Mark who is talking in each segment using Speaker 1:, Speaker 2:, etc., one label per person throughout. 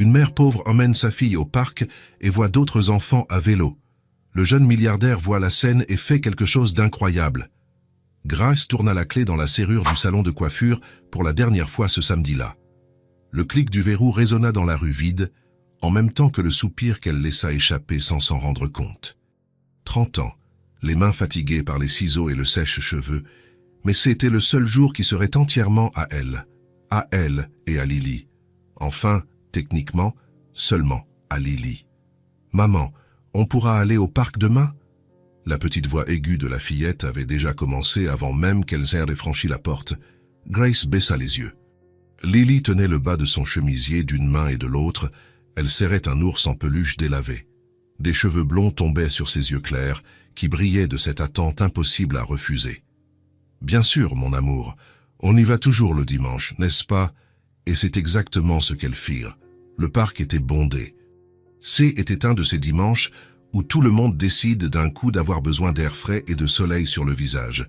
Speaker 1: Une mère pauvre emmène sa fille au parc et voit d'autres enfants à vélo. Le jeune milliardaire voit la scène et fait quelque chose d'incroyable. Grace tourna la clé dans la serrure du salon de coiffure pour la dernière fois ce samedi-là. Le clic du verrou résonna dans la rue vide, en même temps que le soupir qu'elle laissa échapper sans s'en rendre compte. 30 ans, les mains fatiguées par les ciseaux et le sèche-cheveux, mais c'était le seul jour qui serait entièrement à elle et à Lily. Enfin, techniquement, seulement à Lily. « Maman, on pourra aller au parc demain ?» La petite voix aiguë de la fillette avait déjà commencé avant même qu'elle ait franchi la porte. Grace baissa les yeux. Lily tenait le bas de son chemisier d'une main et de l'autre. Elle serrait un ours en peluche délavé. Des cheveux blonds tombaient sur ses yeux clairs, qui brillaient de cette attente impossible à refuser. « Bien sûr, mon amour, on y va toujours le dimanche, n'est-ce pas ?» Et c'est exactement ce qu'elles firent. Le parc était bondé. Était un de ces dimanches où tout le monde décide d'un coup d'avoir besoin d'air frais et de soleil sur le visage.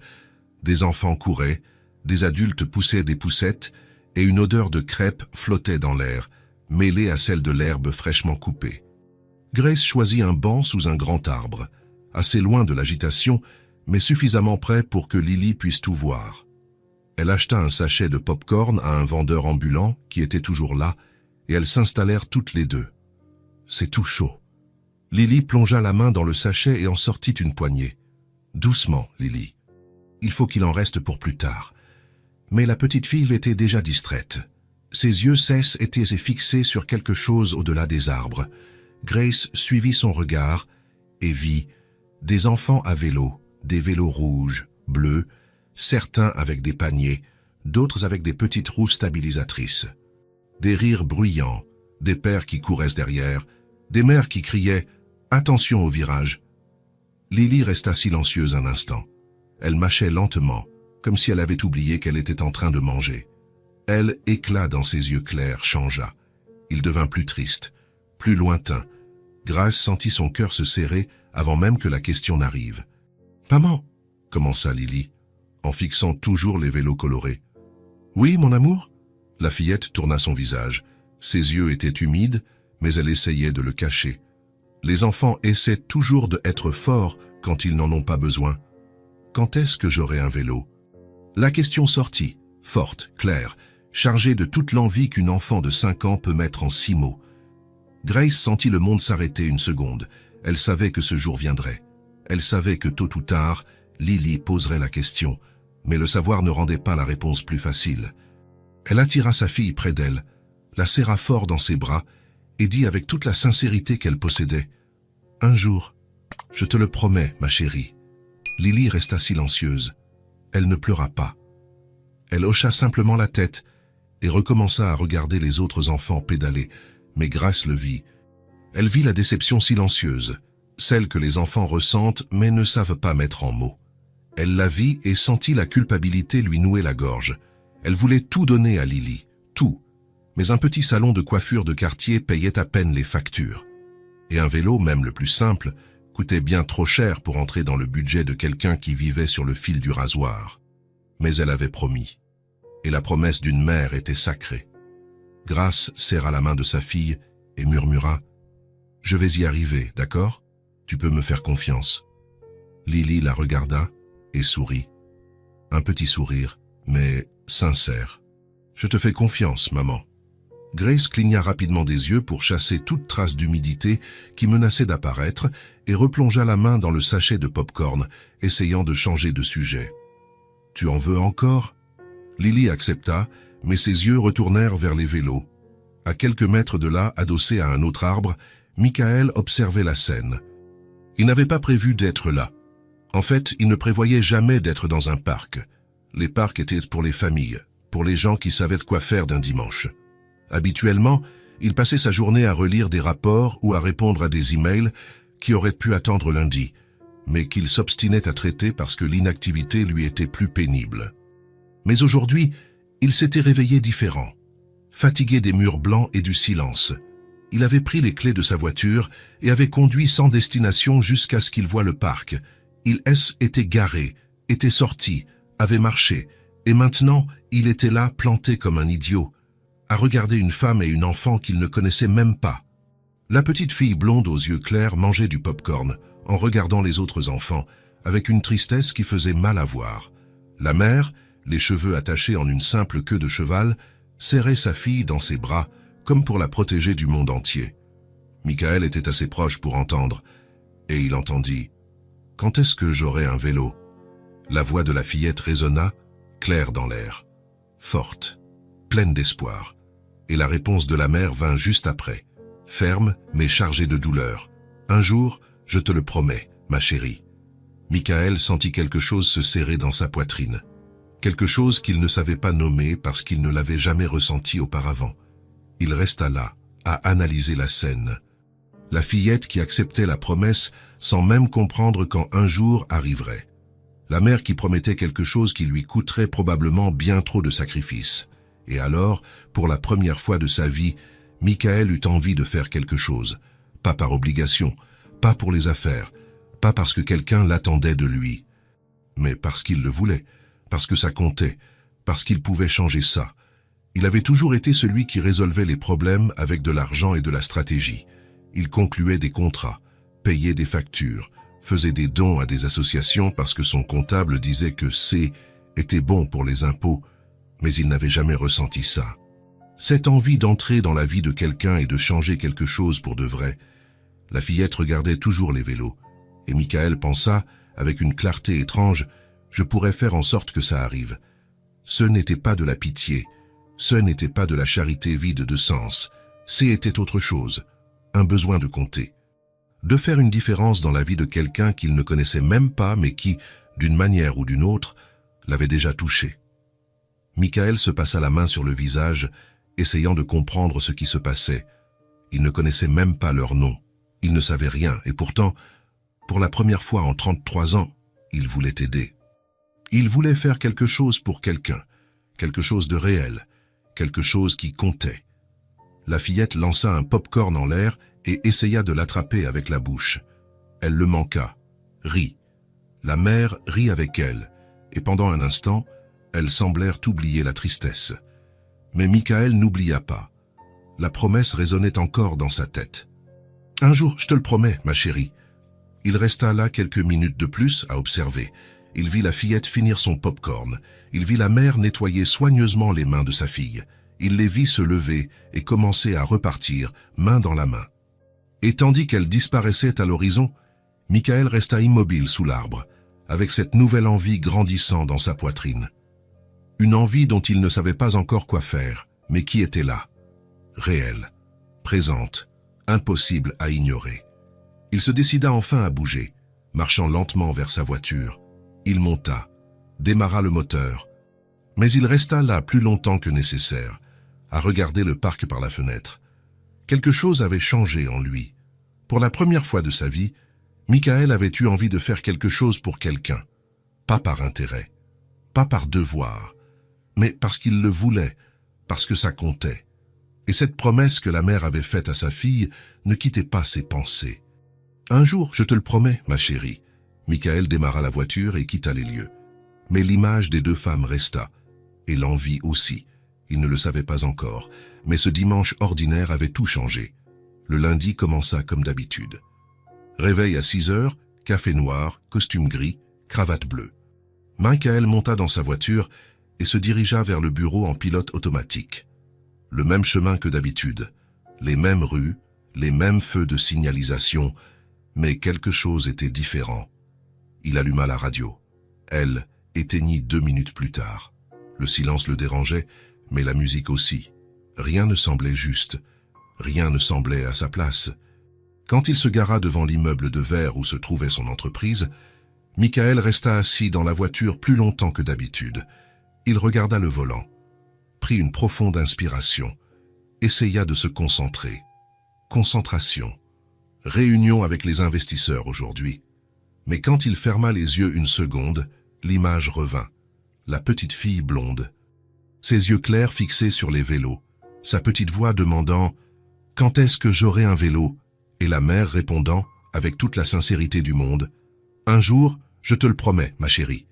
Speaker 1: Des enfants couraient, des adultes poussaient des poussettes, et une odeur de crêpes flottait dans l'air, mêlée à celle de l'herbe fraîchement coupée. Grace choisit un banc sous un grand arbre, assez loin de l'agitation, mais suffisamment près pour que Lily puisse tout voir. Elle acheta un sachet de pop-corn à un vendeur ambulant qui était toujours là, et elles s'installèrent toutes les deux. C'est tout chaud. Lily plongea la main dans le sachet et en sortit une poignée. Doucement, Lily. Il faut qu'il en reste pour plus tard. Mais la petite fille était déjà distraite. Ses yeux étaient fixés sur quelque chose au-delà des arbres. Grace suivit son regard et vit des enfants à vélo, des vélos rouges, bleus, certains avec des paniers, d'autres avec des petites roues stabilisatrices. Des rires bruyants, des pères qui couraient derrière, des mères qui criaient « Attention au virage !» Lily resta silencieuse un instant. Elle mâchait lentement, comme si elle avait oublié qu'elle était en train de manger. Éclat dans ses yeux clairs changea. Il devint plus triste, plus lointain. Grace sentit son cœur se serrer avant même que la question n'arrive. « Maman !» commença Lily, en fixant toujours les vélos colorés. « Oui, mon amour ?» La fillette tourna son visage. Ses yeux étaient humides, mais elle essayait de le cacher. Les enfants essaient toujours d'être forts quand ils n'en ont pas besoin. Quand est-ce que j'aurai un vélo? La question sortit, forte, claire, chargée de toute l'envie qu'une enfant de 5 ans peut mettre en 6 mots. Grace sentit le monde s'arrêter une seconde. Elle savait que ce jour viendrait. Elle savait que tôt ou tard, Lily poserait la question, mais le savoir ne rendait pas la réponse plus facile. Elle attira sa fille près d'elle, la serra fort dans ses bras et dit avec toute la sincérité qu'elle possédait « Un jour, je te le promets, ma chérie. » Lily resta silencieuse. Elle ne pleura pas. Elle hocha simplement la tête et recommença à regarder les autres enfants pédaler, mais Grace le vit. Elle vit la déception silencieuse, celle que les enfants ressentent mais ne savent pas mettre en mots. Elle la vit et sentit la culpabilité lui nouer la gorge. Elle voulait tout donner à Lily, tout. Mais un petit salon de coiffure de quartier payait à peine les factures. Et un vélo, même le plus simple, coûtait bien trop cher pour entrer dans le budget de quelqu'un qui vivait sur le fil du rasoir. Mais elle avait promis. Et la promesse d'une mère était sacrée. Grace serra la main de sa fille et murmura « Je vais y arriver, d'accord? Tu peux me faire confiance. » Lily la regarda et sourit. Un petit sourire, mais sincère. « Je te fais confiance, maman. » Grace cligna rapidement des yeux pour chasser toute trace d'humidité qui menaçait d'apparaître et replongea la main dans le sachet de pop-corn, essayant de changer de sujet. « Tu en veux encore ?» Lily accepta, mais ses yeux retournèrent vers les vélos. À quelques mètres de là, adossé à un autre arbre, Michael observait la scène. Il n'avait pas prévu d'être là. En fait, il ne prévoyait jamais d'être dans un parc. Les parcs étaient pour les familles, pour les gens qui savaient de quoi faire d'un dimanche. Habituellement, il passait sa journée à relire des rapports ou à répondre à des emails qui auraient pu attendre lundi, mais qu'il s'obstinait à traiter parce que l'inactivité lui était plus pénible. Mais aujourd'hui, il s'était réveillé différent, fatigué des murs blancs et du silence. Il avait pris les clés de sa voiture et avait conduit sans destination jusqu'à ce qu'il voie le parc. Il était garé, était sorti, avait marché, et maintenant il était là planté comme un idiot, à regarder une femme et une enfant qu'il ne connaissait même pas. La petite fille blonde aux yeux clairs mangeait du pop-corn en regardant les autres enfants, avec une tristesse qui faisait mal à voir. La mère, les cheveux attachés en une simple queue de cheval, serrait sa fille dans ses bras, comme pour la protéger du monde entier. Michael était assez proche pour entendre, et il entendit « Quand est-ce que j'aurai un vélo ?» La voix de la fillette résonna, claire dans l'air, forte, pleine d'espoir, et la réponse de la mère vint juste après, ferme mais chargée de douleur. « Un jour, je te le promets, ma chérie. » Michael sentit quelque chose se serrer dans sa poitrine, quelque chose qu'il ne savait pas nommer parce qu'il ne l'avait jamais ressenti auparavant. Il resta là, à analyser la scène. La fillette qui acceptait la promesse sans même comprendre quand un jour arriverait. La mère qui promettait quelque chose qui lui coûterait probablement bien trop de sacrifices. Et alors, pour la première fois de sa vie, Michael eut envie de faire quelque chose. Pas par obligation, pas pour les affaires, pas parce que quelqu'un l'attendait de lui, mais parce qu'il le voulait, parce que ça comptait, parce qu'il pouvait changer ça. Il avait toujours été celui qui résolvait les problèmes avec de l'argent et de la stratégie. Il concluait des contrats, payait des factures, faisait des dons à des associations parce que son comptable disait que C était bon pour les impôts, mais il n'avait jamais ressenti ça. Cette envie d'entrer dans la vie de quelqu'un et de changer quelque chose pour de vrai. La fillette regardait toujours les vélos, et Michael pensa, avec une clarté étrange, « Je pourrais faire en sorte que ça arrive. » Ce n'était pas de la pitié, ce n'était pas de la charité vide de sens, c'était autre chose, un besoin de compter. De faire une différence dans la vie de quelqu'un qu'il ne connaissait même pas, mais qui, d'une manière ou d'une autre, l'avait déjà touché. Michael se passa la main sur le visage, essayant de comprendre ce qui se passait. Il ne connaissait même pas leur nom, il ne savait rien, et pourtant, pour la première fois en 33 ans, il voulait aider. Il voulait faire quelque chose pour quelqu'un, quelque chose de réel, quelque chose qui comptait. La fillette lança un pop-corn en l'air et essaya de l'attraper avec la bouche. Elle le manqua, rit. La mère rit avec elle, et pendant un instant, elles semblèrent oublier la tristesse. Mais Michael n'oublia pas. La promesse résonnait encore dans sa tête. « Un jour, je te le promets, ma chérie. » Il resta là quelques minutes de plus à observer. Il vit la fillette finir son pop-corn. Il vit la mère nettoyer soigneusement les mains de sa fille. Il les vit se lever et commencer à repartir, main dans la main. Et tandis qu'elle disparaissait à l'horizon, Michael resta immobile sous l'arbre, avec cette nouvelle envie grandissant dans sa poitrine. Une envie dont il ne savait pas encore quoi faire, mais qui était là, réelle, présente, impossible à ignorer. Il se décida enfin à bouger, marchant lentement vers sa voiture. Il monta, démarra le moteur, mais il resta là plus longtemps que nécessaire, à regarder le parc par la fenêtre. Quelque chose avait changé en lui. Pour la première fois de sa vie, Michael avait eu envie de faire quelque chose pour quelqu'un, pas par intérêt, pas par devoir, mais parce qu'il le voulait, parce que ça comptait. Et cette promesse que la mère avait faite à sa fille ne quittait pas ses pensées. « Un jour, je te le promets, ma chérie. » Michael démarra la voiture et quitta les lieux. Mais l'image des deux femmes resta, et l'envie aussi. Il ne le savait pas encore, mais ce dimanche ordinaire avait tout changé. Le lundi commença comme d'habitude. Réveil à 6 heures, café noir, costume gris, cravate bleue. Michael monta dans sa voiture et se dirigea vers le bureau en pilote automatique. Le même chemin que d'habitude, les mêmes rues, les mêmes feux de signalisation, mais quelque chose était différent. Il alluma la radio. Elle éteignit 2 minutes plus tard. Le silence le dérangeait, mais la musique aussi. Rien ne semblait juste. Rien ne semblait à sa place. Quand il se gara devant l'immeuble de verre où se trouvait son entreprise, Michael resta assis dans la voiture plus longtemps que d'habitude. Il regarda le volant, prit une profonde inspiration, essaya de se concentrer. Concentration. Réunion avec les investisseurs aujourd'hui. Mais quand il ferma les yeux une seconde, l'image revint. La petite fille blonde. Ses yeux clairs fixés sur les vélos. Sa petite voix demandant « Quand est-ce que j'aurai un vélo ?» Et la mère répondant, avec toute la sincérité du monde « Un jour, je te le promets, ma chérie. »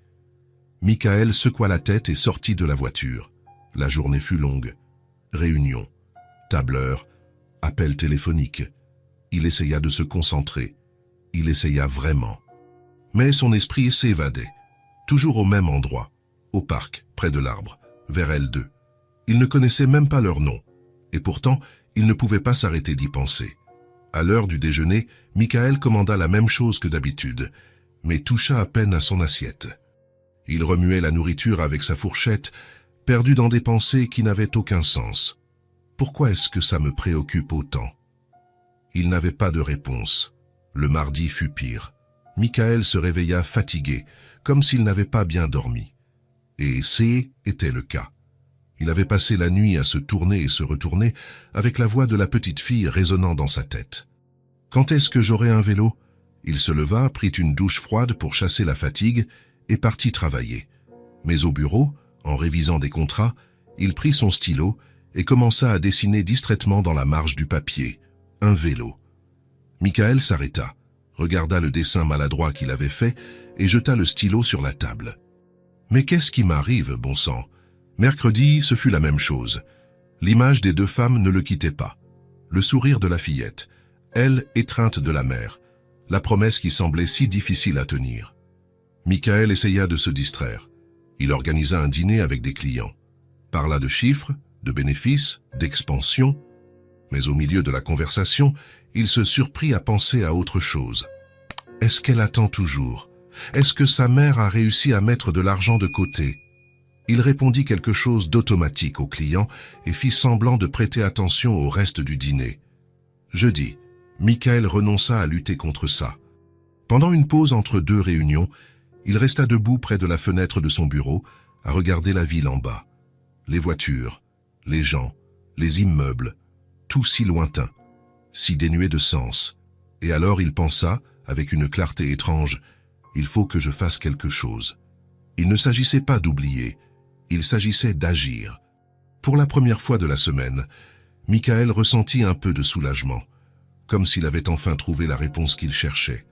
Speaker 1: Michael secoua la tête et sortit de la voiture. La journée fut longue. réunion, tableur, appel téléphonique. Il essaya de se concentrer. Il essaya vraiment. Mais son esprit s'évadait, toujours au même endroit, au parc, près de l'arbre, vers L2. Il ne connaissait même pas leur nom, et pourtant, il ne pouvait pas s'arrêter d'y penser. À l'heure du déjeuner, Michael commanda la même chose que d'habitude, mais toucha à peine à son assiette. Il remuait la nourriture avec sa fourchette, perdu dans des pensées qui n'avaient aucun sens. Pourquoi est-ce que ça me préoccupe autant? Il n'avait pas de réponse. Le mardi fut pire. Michael se réveilla fatigué, comme s'il n'avait pas bien dormi. Et était le cas. Il avait passé la nuit à se tourner et se retourner avec la voix de la petite fille résonnant dans sa tête. Quand est-ce que j'aurai un vélo? Il se leva, prit une douche froide pour chasser la fatigue et partit travailler. Mais au bureau, en révisant des contrats, il prit son stylo et commença à dessiner distraitement dans la marge du papier un vélo. Michael s'arrêta, regarda le dessin maladroit qu'il avait fait et jeta le stylo sur la table. Mais qu'est-ce qui m'arrive, bon sang? Mercredi, ce fut la même chose. L'image des deux femmes ne le quittait pas. Le sourire de la fillette, elle étreinte de la mère, la promesse qui semblait si difficile à tenir. Michael essaya de se distraire. Il organisa un dîner avec des clients. Parla de chiffres, de bénéfices, d'expansion. Mais au milieu de la conversation, il se surprit à penser à autre chose. Est-ce qu'elle attend toujours? Est-ce que sa mère a réussi à mettre de l'argent de côté? Il répondit quelque chose d'automatique au client et fit semblant de prêter attention au reste du dîner. Jeudi, Michael renonça à lutter contre ça. Pendant une pause entre deux réunions, il resta debout près de la fenêtre de son bureau à regarder la ville en bas. Les voitures, les gens, les immeubles, tout si lointain, si dénué de sens. Et alors il pensa, avec une clarté étrange, « Il faut que je fasse quelque chose ». Il ne s'agissait pas d'oublier, il s'agissait d'agir. Pour la première fois de la semaine, Michael ressentit un peu de soulagement, comme s'il avait enfin trouvé la réponse qu'il cherchait.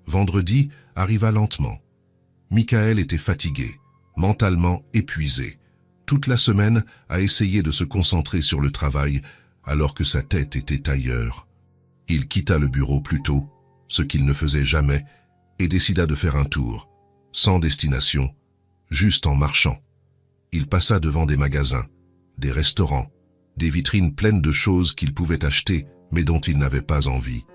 Speaker 1: Vendredi arriva lentement. Michael était fatigué, mentalement épuisé. Toute la semaine a essayé de se concentrer sur le travail alors que sa tête était ailleurs. Il quitta le bureau plus tôt, ce qu'il ne faisait jamais, et décida de faire un tour, sans destination, juste en marchant. Il passa devant des magasins, des restaurants, des vitrines pleines de choses qu'il pouvait acheter mais dont il n'avait pas envie.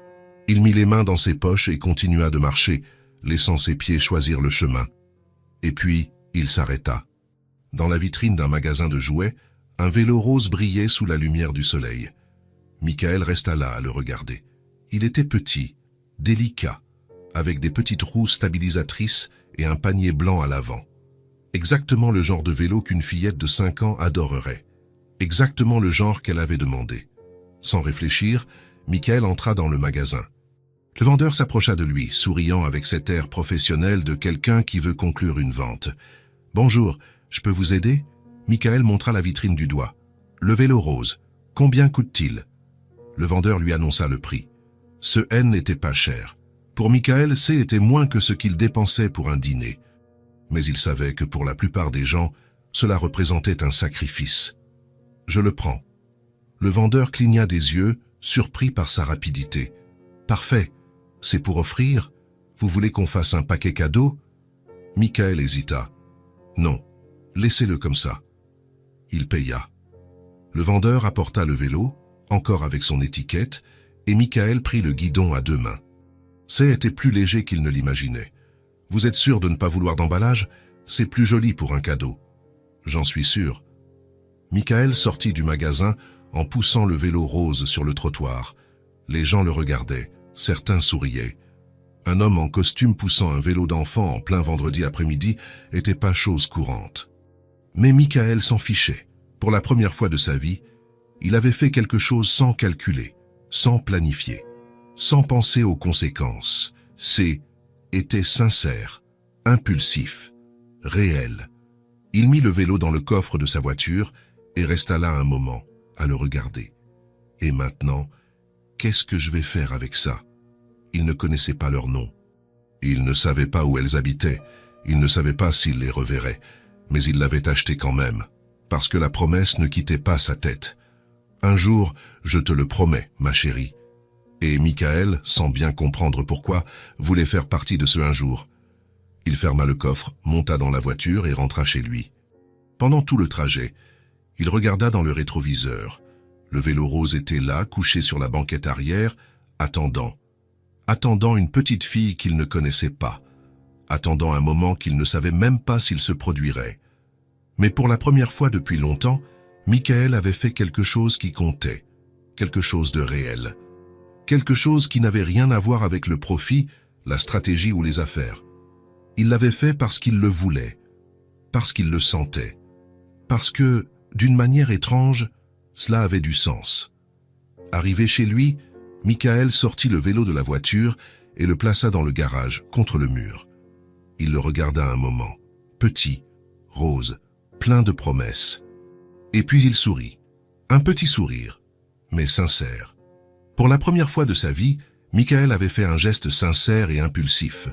Speaker 1: Il mit les mains dans ses poches et continua de marcher, laissant ses pieds choisir le chemin. Et puis, il s'arrêta. Dans la vitrine d'un magasin de jouets, un vélo rose brillait sous la lumière du soleil. Michael resta là à le regarder. Il était petit, délicat, avec des petites roues stabilisatrices et un panier blanc à l'avant. Exactement le genre de vélo qu'une fillette de 5 ans adorerait. Exactement le genre qu'elle avait demandé. Sans réfléchir, Michael entra dans le magasin. Le vendeur s'approcha de lui, souriant avec cet air professionnel de quelqu'un qui veut conclure une vente. « Bonjour, je peux vous aider ?» Michael montra la vitrine du doigt. « Le vélo rose, combien coûte-t-il » Le vendeur lui annonça le prix. Ce N n'était pas cher. Pour Michael, C était moins que ce qu'il dépensait pour un dîner. Mais il savait que pour la plupart des gens, cela représentait un sacrifice. « Je le prends. » Le vendeur cligna des yeux, surpris par sa rapidité. « Parfait. C'est pour offrir? Vous voulez qu'on fasse un paquet cadeau ?» Michael hésita. « Non, laissez-le comme ça. » Il paya. Le vendeur apporta le vélo, encore avec son étiquette, et Michael prit le guidon à deux mains. C'est était plus léger qu'il ne l'imaginait. « Vous êtes sûr de ne pas vouloir d'emballage? C'est plus joli pour un cadeau. »« J'en suis sûr. » Michael sortit du magasin en poussant le vélo rose sur le trottoir. Les gens le regardaient, certains souriaient. Un homme en costume poussant un vélo d'enfant en plein vendredi après-midi n'était pas chose courante. Mais Michael s'en fichait. Pour la première fois de sa vie, il avait fait quelque chose sans calculer, sans planifier, sans penser aux conséquences. Était sincère, impulsif, réel. Il mit le vélo dans le coffre de sa voiture et resta là un moment, à le regarder. Et maintenant, qu'est-ce que je vais faire avec ça? Il ne connaissait pas leur nom. Il ne savait pas où elles habitaient. Il ne savait pas s'il les reverrait. Mais il l'avait acheté quand même, parce que la promesse ne quittait pas sa tête. Un jour, je te le promets, ma chérie. Et Michael, sans bien comprendre pourquoi, voulait faire partie de ce un jour. Il ferma le coffre, monta dans la voiture et rentra chez lui. Pendant tout le trajet, il regarda dans le rétroviseur. Le vélo rose était là, couché sur la banquette arrière, attendant une petite fille qu'il ne connaissait pas, attendant un moment qu'il ne savait même pas s'il se produirait. Mais pour la première fois depuis longtemps, Michael avait fait quelque chose qui comptait, quelque chose de réel, quelque chose qui n'avait rien à voir avec le profit, la stratégie ou les affaires. Il l'avait fait parce qu'il le voulait, parce qu'il le sentait, parce que, d'une manière étrange, cela avait du sens. Arrivé chez lui, Michael sortit le vélo de la voiture et le plaça dans le garage, contre le mur. Il le regarda un moment, petit, rose, plein de promesses. Et puis il sourit. Un petit sourire, mais sincère. Pour la première fois de sa vie, Michael avait fait un geste sincère et impulsif.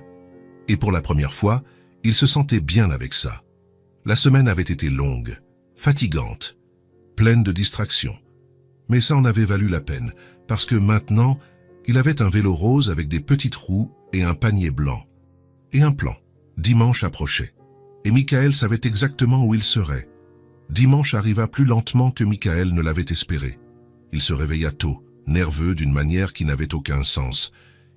Speaker 1: Et pour la première fois, il se sentait bien avec ça. La semaine avait été longue, fatigante, pleine de distractions. Mais ça en avait valu la peine, parce que maintenant, il avait un vélo rose avec des petites roues et un panier blanc. Et un plan. Dimanche approchait. Et Michael savait exactement où il serait. Dimanche arriva plus lentement que Michael ne l'avait espéré. Il se réveilla tôt, nerveux d'une manière qui n'avait aucun sens.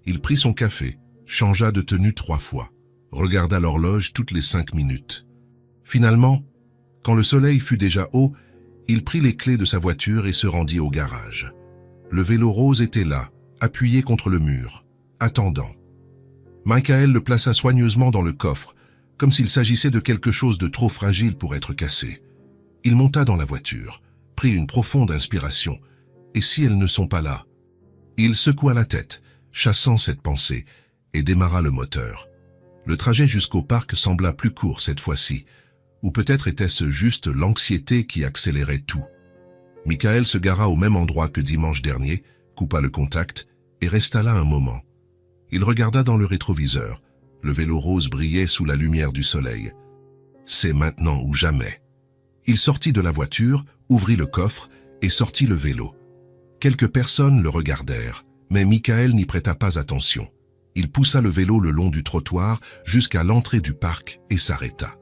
Speaker 1: Il prit son café, changea de tenue 3 fois, regarda l'horloge toutes les 5 minutes. Finalement, quand le soleil fut déjà haut, il prit les clés de sa voiture et se rendit au garage. Le vélo rose était là, appuyé contre le mur, attendant. Michael le plaça soigneusement dans le coffre, comme s'il s'agissait de quelque chose de trop fragile pour être cassé. Il monta dans la voiture, prit une profonde inspiration, et si elles ne sont pas là? Il secoua la tête, chassant cette pensée, et démarra le moteur. Le trajet jusqu'au parc sembla plus court cette fois-ci, ou peut-être était-ce juste l'anxiété qui accélérait tout. Michael se gara au même endroit que dimanche dernier, coupa le contact et resta là un moment. Il regarda dans le rétroviseur. Le vélo rose brillait sous la lumière du soleil. C'est maintenant ou jamais. Il sortit de la voiture, ouvrit le coffre et sortit le vélo. Quelques personnes le regardèrent, mais Michael n'y prêta pas attention. Il poussa le vélo le long du trottoir jusqu'à l'entrée du parc et s'arrêta.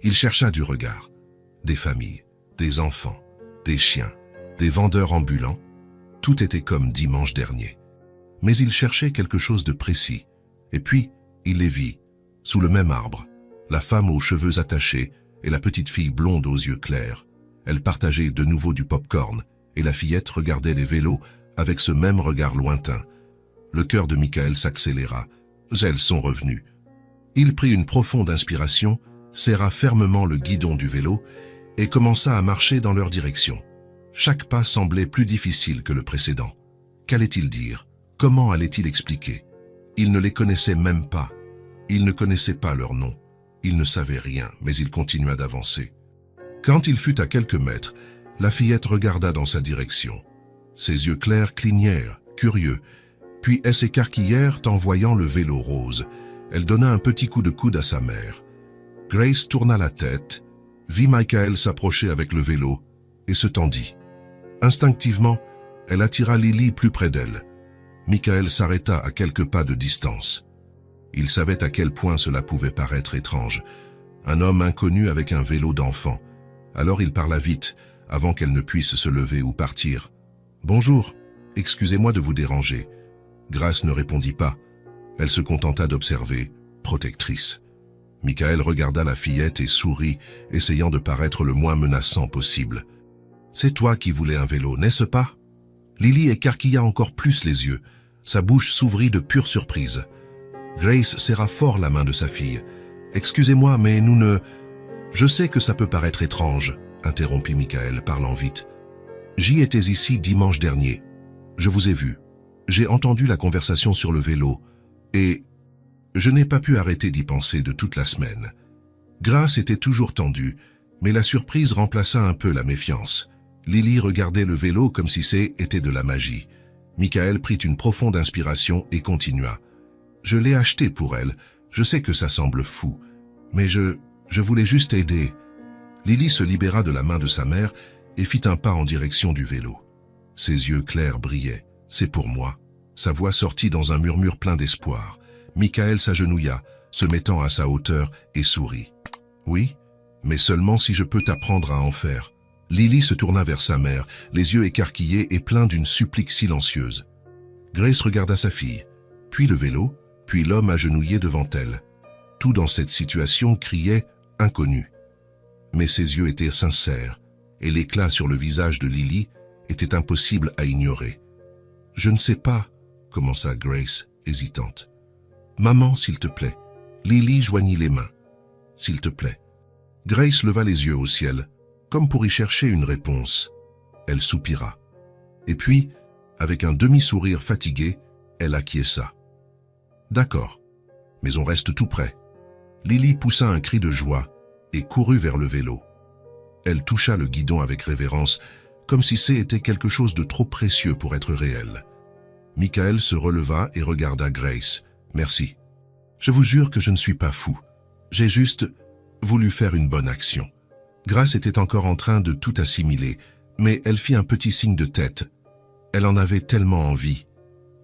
Speaker 1: Il chercha du regard. Des familles, des enfants, des chiens, des vendeurs ambulants. Tout était comme dimanche dernier. Mais il cherchait quelque chose de précis. Et puis, il les vit, sous le même arbre, la femme aux cheveux attachés et la petite fille blonde aux yeux clairs. Elle partageait de nouveau du pop-corn et la fillette regardait les vélos avec ce même regard lointain. Le cœur de Michael s'accéléra. Elles sont revenues. Il prit une profonde inspiration, serra fermement le guidon du vélo et commença à marcher dans leur direction. Chaque pas semblait plus difficile que le précédent. Qu'allait-il dire? Comment allait-il expliquer? Il ne les connaissait même pas. Il ne connaissait pas leur nom. Il ne savait rien, mais il continua d'avancer. Quand il fut à quelques mètres, la fillette regarda dans sa direction. Ses yeux clairs clignèrent, curieux, puis elles s'écarquillèrent en voyant le vélo rose. Elle donna un petit coup de coude à sa mère. Grace tourna la tête, vit Michael s'approcher avec le vélo et se tendit. Instinctivement, elle attira Lily plus près d'elle. Michael s'arrêta à quelques pas de distance. Il savait à quel point cela pouvait paraître étrange. Un homme inconnu avec un vélo d'enfant. Alors il parla vite, avant qu'elle ne puisse se lever ou partir. « Bonjour, excusez-moi de vous déranger. » Grace ne répondit pas. Elle se contenta d'observer, protectrice. Michael regarda la fillette et sourit, essayant de paraître le moins menaçant possible. « C'est toi qui voulais un vélo, n'est-ce pas ?» Lily écarquilla encore plus les yeux. Sa bouche s'ouvrit de pure surprise. Grace serra fort la main de sa fille. « Excusez-moi, mais nous ne... »« Je sais que ça peut paraître étrange, » interrompit Michael, parlant vite. « J'y étais ici dimanche dernier. Je vous ai vu. J'ai entendu la conversation sur le vélo. Et je n'ai pas pu arrêter d'y penser de toute la semaine. » Grace était toujours tendue, mais la surprise remplaça un peu la méfiance. Lily regardait le vélo comme si c'était de la magie. Michael prit une profonde inspiration et continua. « Je l'ai acheté pour elle. Je sais que ça semble fou. Mais je voulais juste aider. » Lily se libéra de la main de sa mère et fit un pas en direction du vélo. Ses yeux clairs brillaient. « C'est pour moi ». Sa voix sortit dans un murmure plein d'espoir. Michael s'agenouilla, se mettant à sa hauteur, et sourit. « Oui, mais seulement si je peux t'apprendre à en faire. » Lily se tourna vers sa mère, les yeux écarquillés et pleins d'une supplique silencieuse. Grace regarda sa fille, puis le vélo, puis l'homme agenouillé devant elle. Tout dans cette situation criait « inconnu ». Mais ses yeux étaient sincères, et l'éclat sur le visage de Lily était impossible à ignorer. « Je ne sais pas », commença Grace, hésitante. « Maman, s'il te plaît. » Lily joignit les mains. « S'il te plaît. » Grace leva les yeux au ciel, comme pour y chercher une réponse. Elle soupira. Et puis, avec un demi-sourire fatigué, elle acquiesça. « D'accord, mais on reste tout près. » Lily poussa un cri de joie et courut vers le vélo. Elle toucha le guidon avec révérence, comme si c'était quelque chose de trop précieux pour être réel. Michael se releva et regarda Grace. « Merci. Je vous jure que je ne suis pas fou. J'ai juste voulu faire une bonne action. » Grace était encore en train de tout assimiler, mais elle fit un petit signe de tête. Elle en avait tellement envie.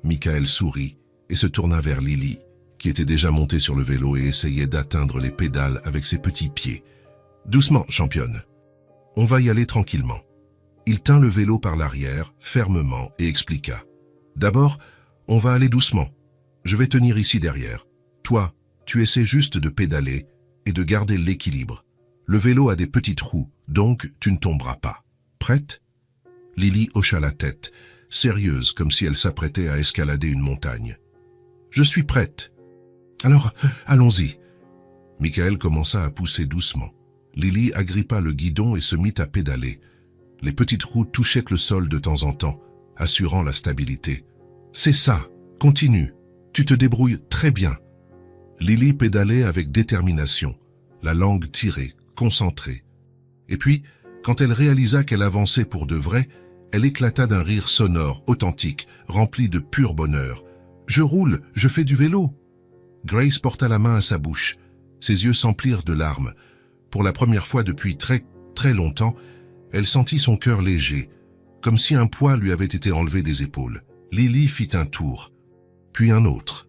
Speaker 1: Michael sourit et se tourna vers Lily, qui était déjà montée sur le vélo et essayait d'atteindre les pédales avec ses petits pieds. « Doucement, championne. On va y aller tranquillement. » Il tint le vélo par l'arrière, fermement, et expliqua. « D'abord, on va aller doucement. Je vais tenir ici derrière. Toi, tu essaies juste de pédaler et de garder l'équilibre. Le vélo a des petites roues, donc tu ne tomberas pas. Prête ?» Lily hocha la tête, sérieuse comme si elle s'apprêtait à escalader une montagne. « Je suis prête. » « Alors, allons-y. » Michael commença à pousser doucement. Lily agrippa le guidon et se mit à pédaler. Les petites roues touchaient le sol de temps en temps, assurant la stabilité. « C'est ça, continue. Tu te débrouilles très bien. » Lily pédalait avec détermination, la langue tirée, concentrée. Et puis, quand elle réalisa qu'elle avançait pour de vrai, elle éclata d'un rire sonore, authentique, rempli de pur bonheur. « Je roule, je fais du vélo !» Grace porta la main à sa bouche. Ses yeux s'emplirent de larmes. Pour la première fois depuis très, très longtemps, elle sentit son cœur léger, comme si un poids lui avait été enlevé des épaules. Lily fit un tour, puis un autre.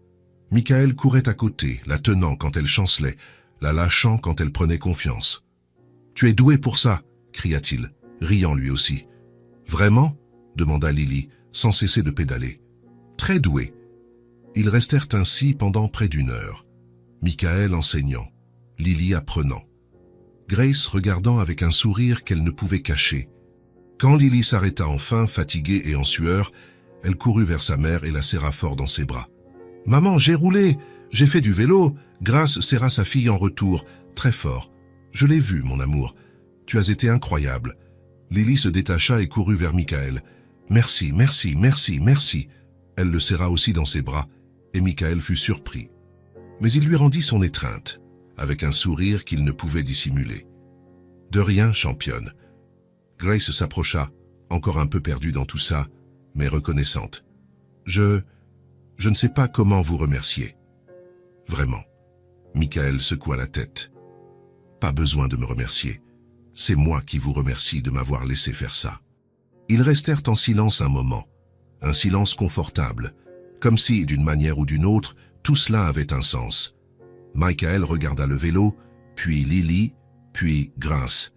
Speaker 1: Michael courait à côté, la tenant quand elle chancelait, la lâchant quand elle prenait confiance. « Tu es doué pour ça !» cria-t-il, riant lui aussi. « Vraiment ?» demanda Lily, sans cesser de pédaler. « Très doué. » Ils restèrent ainsi pendant près d'1 heure. Michael enseignant, Lily apprenant. Grace regardant avec un sourire qu'elle ne pouvait cacher. Quand Lily s'arrêta enfin, fatiguée et en sueur, elle courut vers sa mère et la serra fort dans ses bras. « Maman, j'ai roulé, j'ai fait du vélo !» Grace serra sa fille en retour, très fort. « Je l'ai vu, mon amour. Tu as été incroyable. » Lily se détacha et courut vers Michael. « Merci, merci, merci, merci !» Elle le serra aussi dans ses bras, et Michael fut surpris. Mais il lui rendit son étreinte, avec un sourire qu'il ne pouvait dissimuler. « De rien, championne. » Grace s'approcha, encore un peu perdue dans tout ça, mais reconnaissante. « Je ne sais pas comment vous remercier. » « Vraiment. » Michael secoua la tête. « Pas besoin de me remercier. C'est moi qui vous remercie de m'avoir laissé faire ça. » Ils restèrent en silence un moment, un silence confortable, comme si, d'une manière ou d'une autre, tout cela avait un sens. Michael regarda le vélo, puis Lily, puis Grace.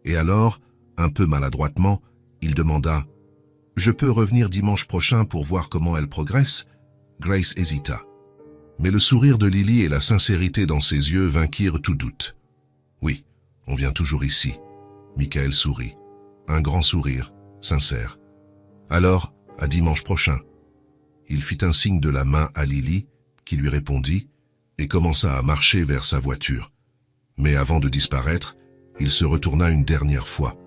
Speaker 1: Et alors, un peu maladroitement, il demanda « Je peux revenir dimanche prochain pour voir comment elle progresse ?» Grace hésita. Mais le sourire de Lily et la sincérité dans ses yeux vainquirent tout doute. « Oui, on vient toujours ici. » Michael sourit. Un grand sourire, sincère. « Alors, à dimanche prochain. » Il fit un signe de la main à Lily, qui lui répondit, et commença à marcher vers sa voiture. Mais avant de disparaître, il se retourna une dernière fois.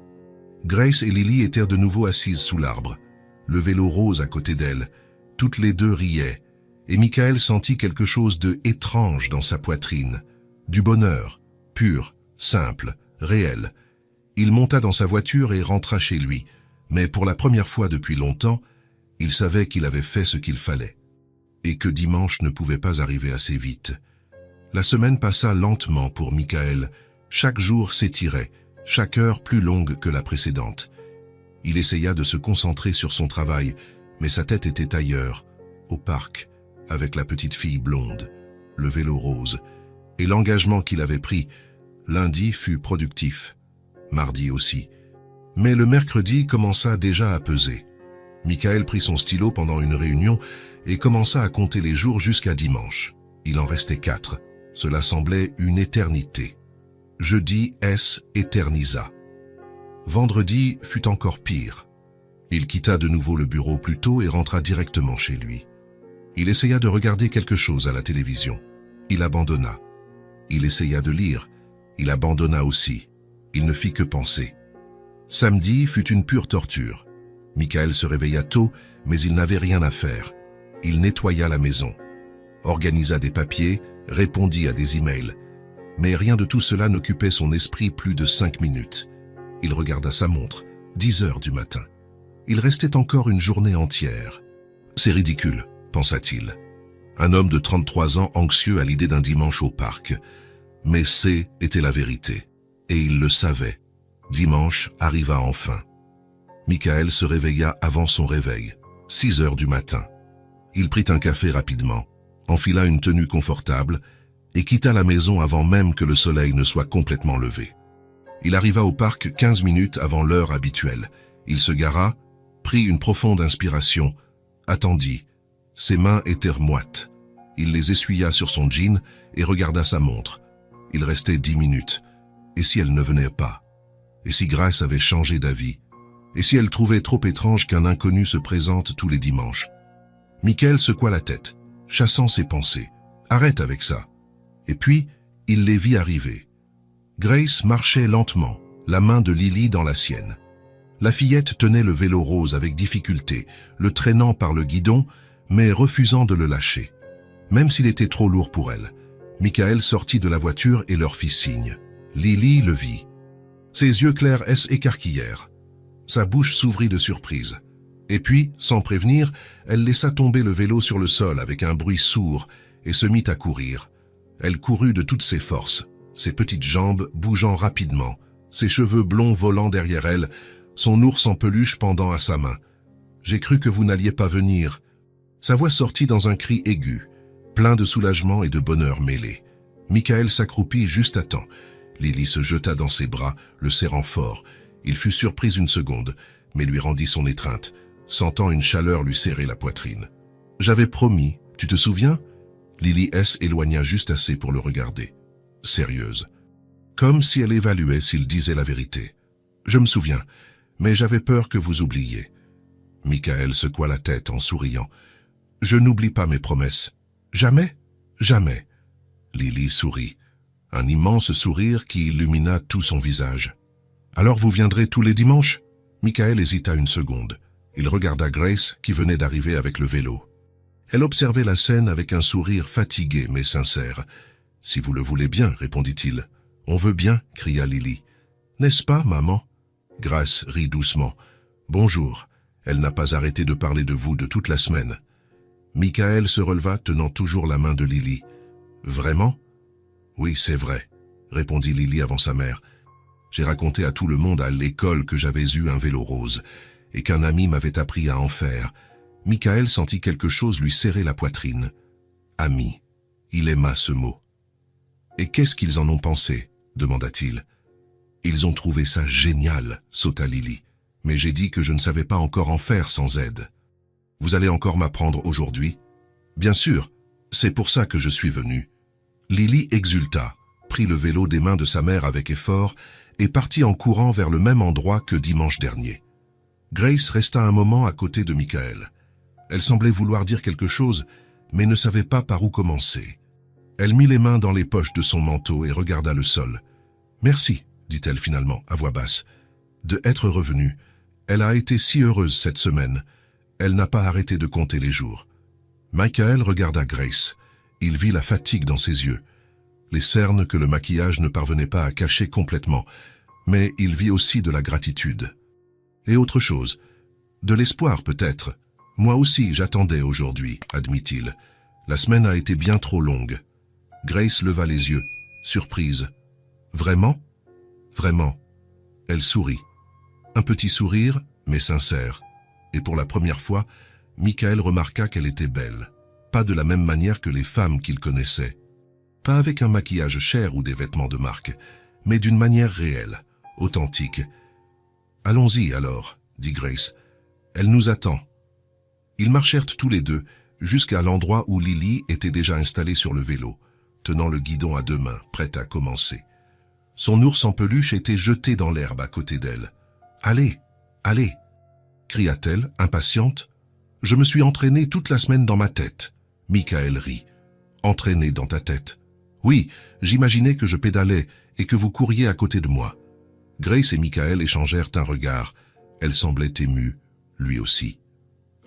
Speaker 1: Grace et Lily étaient de nouveau assises sous l'arbre, le vélo rose à côté d'elles. Toutes les deux riaient, et Michael sentit quelque chose de étrange dans sa poitrine, du bonheur, pur, simple, réel. Il monta dans sa voiture et rentra chez lui, mais pour la première fois depuis longtemps, il savait qu'il avait fait ce qu'il fallait, et que dimanche ne pouvait pas arriver assez vite. La semaine passa lentement pour Michael. Chaque jour s'étirait, chaque heure plus longue que la précédente. Il essaya de se concentrer sur son travail, mais sa tête était ailleurs, au parc, avec la petite fille blonde, le vélo rose, et l'engagement qu'il avait pris. Lundi fut productif, mardi aussi. Mais le mercredi commença déjà à peser. Michael prit son stylo pendant une réunion et commença à compter les jours jusqu'à dimanche. Il en restait 4. Cela semblait une éternité. Jeudi éternisa. Vendredi fut encore pire. Il quitta de nouveau le bureau plus tôt et rentra directement chez lui. Il essaya de regarder quelque chose à la télévision. Il abandonna. Il essaya de lire. Il abandonna aussi. Il ne fit que penser. Samedi fut une pure torture. Michael se réveilla tôt, mais il n'avait rien à faire. Il nettoya la maison, organisa des papiers, répondit à des emails. Mais rien de tout cela n'occupait son esprit plus de 5 minutes. Il regarda sa montre, 10 heures du matin. Il restait encore une journée entière. C'est ridicule, pensa-t-il. Un homme de 33 ans anxieux à l'idée d'un dimanche au parc. Mais était la vérité. Et il le savait. Dimanche arriva enfin. Michael se réveilla avant son réveil, 6 heures du matin. Il prit un café rapidement, enfila une tenue confortable et quitta la maison avant même que le soleil ne soit complètement levé. Il arriva au parc 15 minutes avant l'heure habituelle. Il se gara, prit une profonde inspiration, attendit. Ses mains étaient moites. Il les essuya sur son jean et regarda sa montre. Il restait 10 minutes. Et si elle ne venait pas? Et si Grace avait changé d'avis? Et si elle trouvait trop étrange qu'un inconnu se présente tous les dimanches? Michael secoua la tête, chassant ses pensées. Arrête avec ça. Et puis, il les vit arriver. Grace marchait lentement, la main de Lily dans la sienne. La fillette tenait le vélo rose avec difficulté, le traînant par le guidon, mais refusant de le lâcher. Même s'il était trop lourd pour elle, Michael sortit de la voiture et leur fit signe. Lily le vit. Ses yeux clairs s'écarquillèrent. Sa bouche s'ouvrit de surprise. Et puis, sans prévenir, elle laissa tomber le vélo sur le sol avec un bruit sourd et se mit à courir. Elle courut de toutes ses forces, ses petites jambes bougeant rapidement, ses cheveux blonds volant derrière elle, son ours en peluche pendant à sa main. « J'ai cru que vous n'alliez pas venir. » Sa voix sortit dans un cri aigu, plein de soulagement et de bonheur mêlé. Michael s'accroupit juste à temps. Lily se jeta dans ses bras, le serrant fort. Il fut surpris une seconde, mais lui rendit son étreinte, sentant une chaleur lui serrer la poitrine. « J'avais promis, tu te souviens ?» Lily éloigna juste assez pour le regarder, sérieuse, comme si elle évaluait s'il disait la vérité. « Je me souviens, mais j'avais peur que vous oubliiez. » Michael secoua la tête en souriant. « Je n'oublie pas mes promesses. Jamais, jamais. » Lily sourit, un immense sourire qui illumina tout son visage. « Alors vous viendrez tous les dimanches ?» Michael hésita une seconde. Il regarda Grace qui venait d'arriver avec le vélo. Elle observait la scène avec un sourire fatigué mais sincère. « Si vous le voulez bien, répondit-il. « On veut bien, cria Lily. « N'est-ce pas, maman ?» Grace rit doucement. « Bonjour. » Elle n'a pas arrêté de parler de vous de toute la semaine. Michael se releva, tenant toujours la main de Lily. « Vraiment ?»« Oui, c'est vrai, » répondit Lily avant sa mère. « J'ai raconté à tout le monde à l'école que j'avais eu un vélo rose et qu'un ami m'avait appris à en faire. » Michael sentit quelque chose lui serrer la poitrine. « Ami ». Il aima ce mot. « Et qu'est-ce qu'ils en ont pensé ?» demanda-t-il. « Ils ont trouvé ça génial », sauta Lily. « Mais j'ai dit que je ne savais pas encore en faire sans aide. Vous allez encore m'apprendre aujourd'hui ?»« Bien sûr, c'est pour ça que je suis venu. » Lily exulta, prit le vélo des mains de sa mère avec effort et partit en courant vers le même endroit que dimanche dernier. Grace resta un moment à côté de Michael. Elle semblait vouloir dire quelque chose, mais ne savait pas par où commencer. Elle mit les mains dans les poches de son manteau et regarda le sol. « Merci », dit-elle finalement, à voix basse, « de être revenue. Elle a été si heureuse cette semaine. Elle n'a pas arrêté de compter les jours. » Michael regarda Grace. Il vit la fatigue dans ses yeux, les cernes que le maquillage ne parvenait pas à cacher complètement, mais il vit aussi de la gratitude. Et autre chose, de l'espoir peut-être. « Moi aussi, j'attendais aujourd'hui, » admit-il. « La semaine a été bien trop longue. » Grace leva les yeux, surprise. « Vraiment ?»« Vraiment. » Elle sourit. Un petit sourire, mais sincère. Et pour la première fois, Michael remarqua qu'elle était belle. Pas de la même manière que les femmes qu'il connaissait. Pas avec un maquillage cher ou des vêtements de marque, mais d'une manière réelle, authentique. « Allons-y alors, » dit Grace. « Elle nous attend. » Ils marchèrent tous les deux jusqu'à l'endroit où Lily était déjà installée sur le vélo, tenant le guidon à deux mains, prête à commencer. Son ours en peluche était jeté dans l'herbe à côté d'elle. « Allez, allez !» cria-t-elle, impatiente. « Je me suis entraînée toute la semaine dans ma tête. » Michael rit. « Entraînée dans ta tête ?» Oui, j'imaginais que je pédalais et que vous couriez à côté de moi. Grace et Michael échangèrent un regard. Elle semblait émue, lui aussi.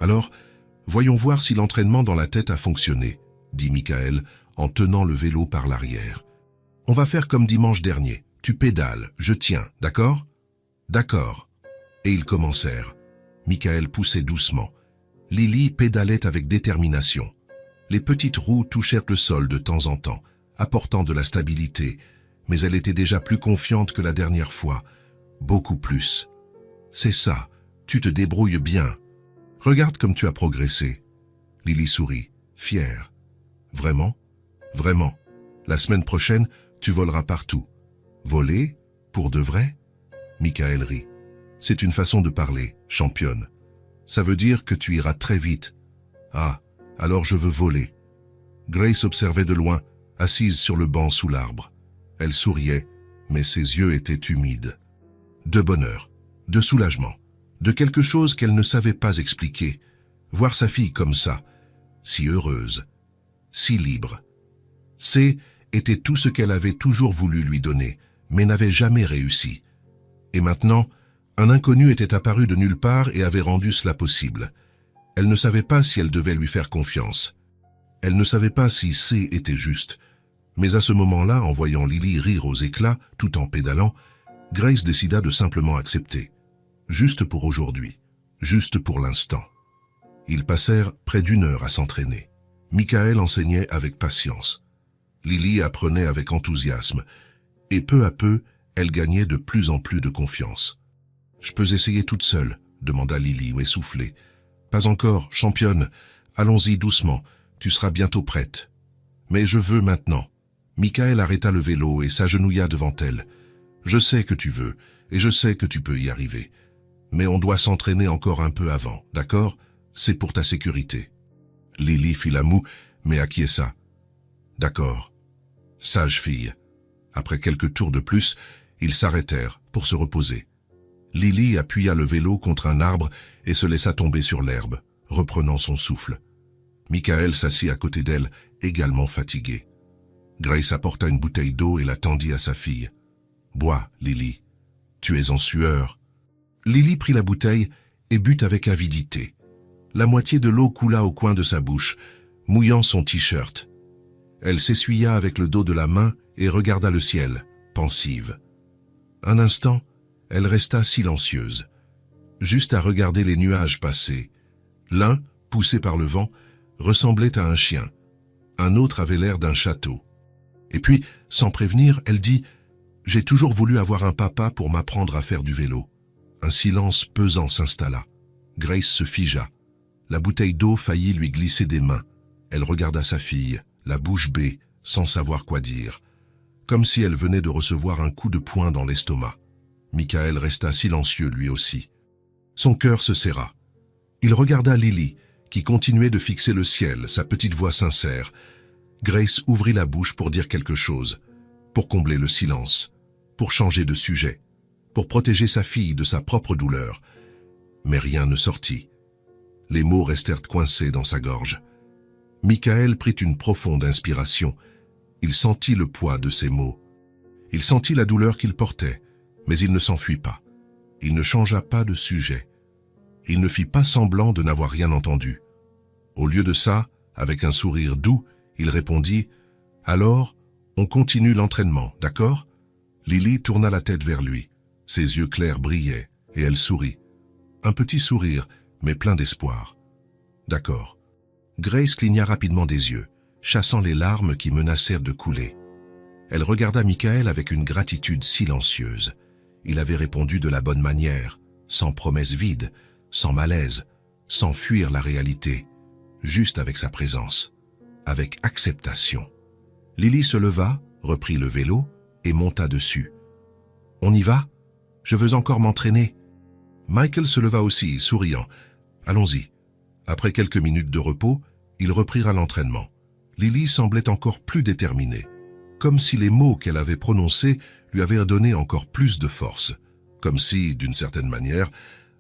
Speaker 1: Alors, voyons voir si l'entraînement dans la tête a fonctionné, dit Michael en tenant le vélo par l'arrière. On va faire comme dimanche dernier. Tu pédales, je tiens, d'accord? D'accord. Et ils commencèrent. Michael poussait doucement. Lily pédalait avec détermination. Les petites roues touchèrent le sol de temps en temps, apportant de la stabilité, mais elle était déjà plus confiante que la dernière fois, beaucoup plus. C'est ça, tu te débrouilles bien. Regarde comme tu as progressé. Lily sourit, fière. Vraiment? Vraiment. La semaine prochaine, tu voleras partout. Voler? Pour de vrai? Michael rit. C'est une façon de parler, championne. Ça veut dire que tu iras très vite. Ah, alors je veux voler. Grace observait de loin, assise sur le banc sous l'arbre. Elle souriait, mais ses yeux étaient humides. De bonheur, de soulagement, de quelque chose qu'elle ne savait pas expliquer. Voir sa fille comme ça, si heureuse, si libre. Était tout ce qu'elle avait toujours voulu lui donner, mais n'avait jamais réussi. Et maintenant, un inconnu était apparu de nulle part et avait rendu cela possible. Elle ne savait pas si elle devait lui faire confiance. Elle ne savait pas si C était juste. Mais à ce moment-là, en voyant Lily rire aux éclats, tout en pédalant, Grace décida de simplement accepter. Juste pour aujourd'hui. Juste pour l'instant. Ils passèrent près d'1 heure à s'entraîner. Michael enseignait avec patience. Lily apprenait avec enthousiasme. Et peu à peu, elle gagnait de plus en plus de confiance. « Je peux essayer toute seule ?» demanda Lily, essoufflée. « Pas encore, championne. Allons-y doucement. Tu seras bientôt prête. »« Mais je veux maintenant. » Michael arrêta le vélo et s'agenouilla devant elle. « Je sais que tu veux, et je sais que tu peux y arriver. Mais on doit s'entraîner encore un peu avant, d'accord? C'est pour ta sécurité. » Lily fit la moue, mais acquiesça. « D'accord. » Sage fille. Après quelques tours de plus, ils s'arrêtèrent pour se reposer. Lily appuya le vélo contre un arbre et se laissa tomber sur l'herbe, reprenant son souffle. Michael s'assit à côté d'elle, également fatigué. Grace apporta une bouteille d'eau et la tendit à sa fille. « Bois, Lily. Tu es en sueur. » Lily prit la bouteille et but avec avidité. La moitié de l'eau coula au coin de sa bouche, mouillant son t-shirt. Elle s'essuya avec le dos de la main et regarda le ciel, pensive. Un instant, elle resta silencieuse, juste à regarder les nuages passer. L'un, poussé par le vent, ressemblait à un chien. Un autre avait l'air d'un château. Et puis, sans prévenir, elle dit « J'ai toujours voulu avoir un papa pour m'apprendre à faire du vélo. » Un silence pesant s'installa. Grace se figea. La bouteille d'eau faillit lui glisser des mains. Elle regarda sa fille, la bouche bée, sans savoir quoi dire, comme si elle venait de recevoir un coup de poing dans l'estomac. Michael resta silencieux lui aussi. Son cœur se serra. Il regarda Lily, qui continuait de fixer le ciel, sa petite voix sincère. Grace ouvrit la bouche pour dire quelque chose, pour combler le silence, pour changer de sujet, pour protéger sa fille de sa propre douleur. Mais rien ne sortit. Les mots restèrent coincés dans sa gorge. Michael prit une profonde inspiration. Il sentit le poids de ses mots. Il sentit la douleur qu'il portait, mais il ne s'enfuit pas. Il ne changea pas de sujet. Il ne fit pas semblant de n'avoir rien entendu. Au lieu de ça, avec un sourire doux, il répondit « Alors, on continue l'entraînement, d'accord ?» Lily tourna la tête vers lui. Ses yeux clairs brillaient et elle sourit. Un petit sourire, mais plein d'espoir. « D'accord. » Grace cligna rapidement des yeux, chassant les larmes qui menacèrent de couler. Elle regarda Michael avec une gratitude silencieuse. Il avait répondu de la bonne manière, sans promesses vides, sans malaise, sans fuir la réalité, juste avec sa présence, avec acceptation. Lily se leva, reprit le vélo et monta dessus. « On y va? Je veux encore m'entraîner. » Michael se leva aussi, souriant. « Allons-y. » Après quelques minutes de repos, ils reprirent l'entraînement. Lily semblait encore plus déterminée, comme si les mots qu'elle avait prononcés lui avaient donné encore plus de force, comme si, d'une certaine manière,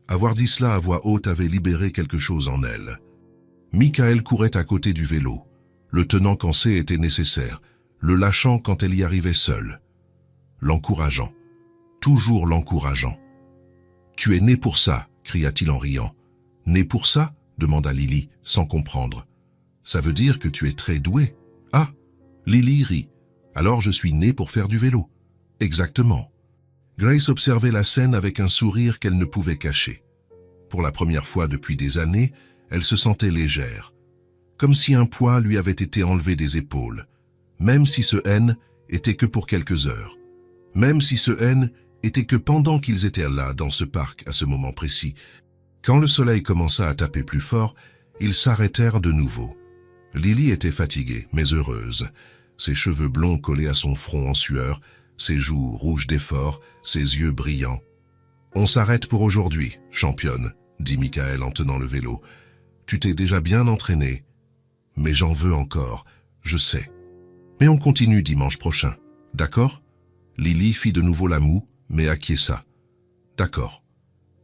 Speaker 1: avoir dit cela à voix haute avait libéré quelque chose en elle. Michael courait à côté du vélo, le tenant quand c'était nécessaire, le lâchant quand elle y arrivait seule. L'encourageant, toujours l'encourageant. « Tu es né pour ça !» cria-t-il en riant. « Né pour ça ?» demanda Lily, sans comprendre. « Ça veut dire que tu es très doué. »« Ah !» Lily rit. « Alors je suis né pour faire du vélo. »« Exactement. » Grace observait la scène avec un sourire qu'elle ne pouvait cacher. Pour la première fois depuis des années, elle se sentait légère, comme si un poids lui avait été enlevé des épaules, même si ce haine était que pour quelques heures, même si ce haine était que pendant qu'ils étaient là dans ce parc à ce moment précis. Quand le soleil commença à taper plus fort, ils s'arrêtèrent de nouveau. Lily était fatiguée, mais heureuse, ses cheveux blonds collés à son front en sueur, ses joues rouges d'effort, ses yeux brillants. « On s'arrête pour aujourd'hui, championne, » dit Michael en tenant le vélo. « Tu t'es déjà bien entraînée. Mais j'en veux encore, je sais. Mais on continue dimanche prochain, d'accord ?» Lily fit de nouveau la moue, mais acquiesça. « D'accord. »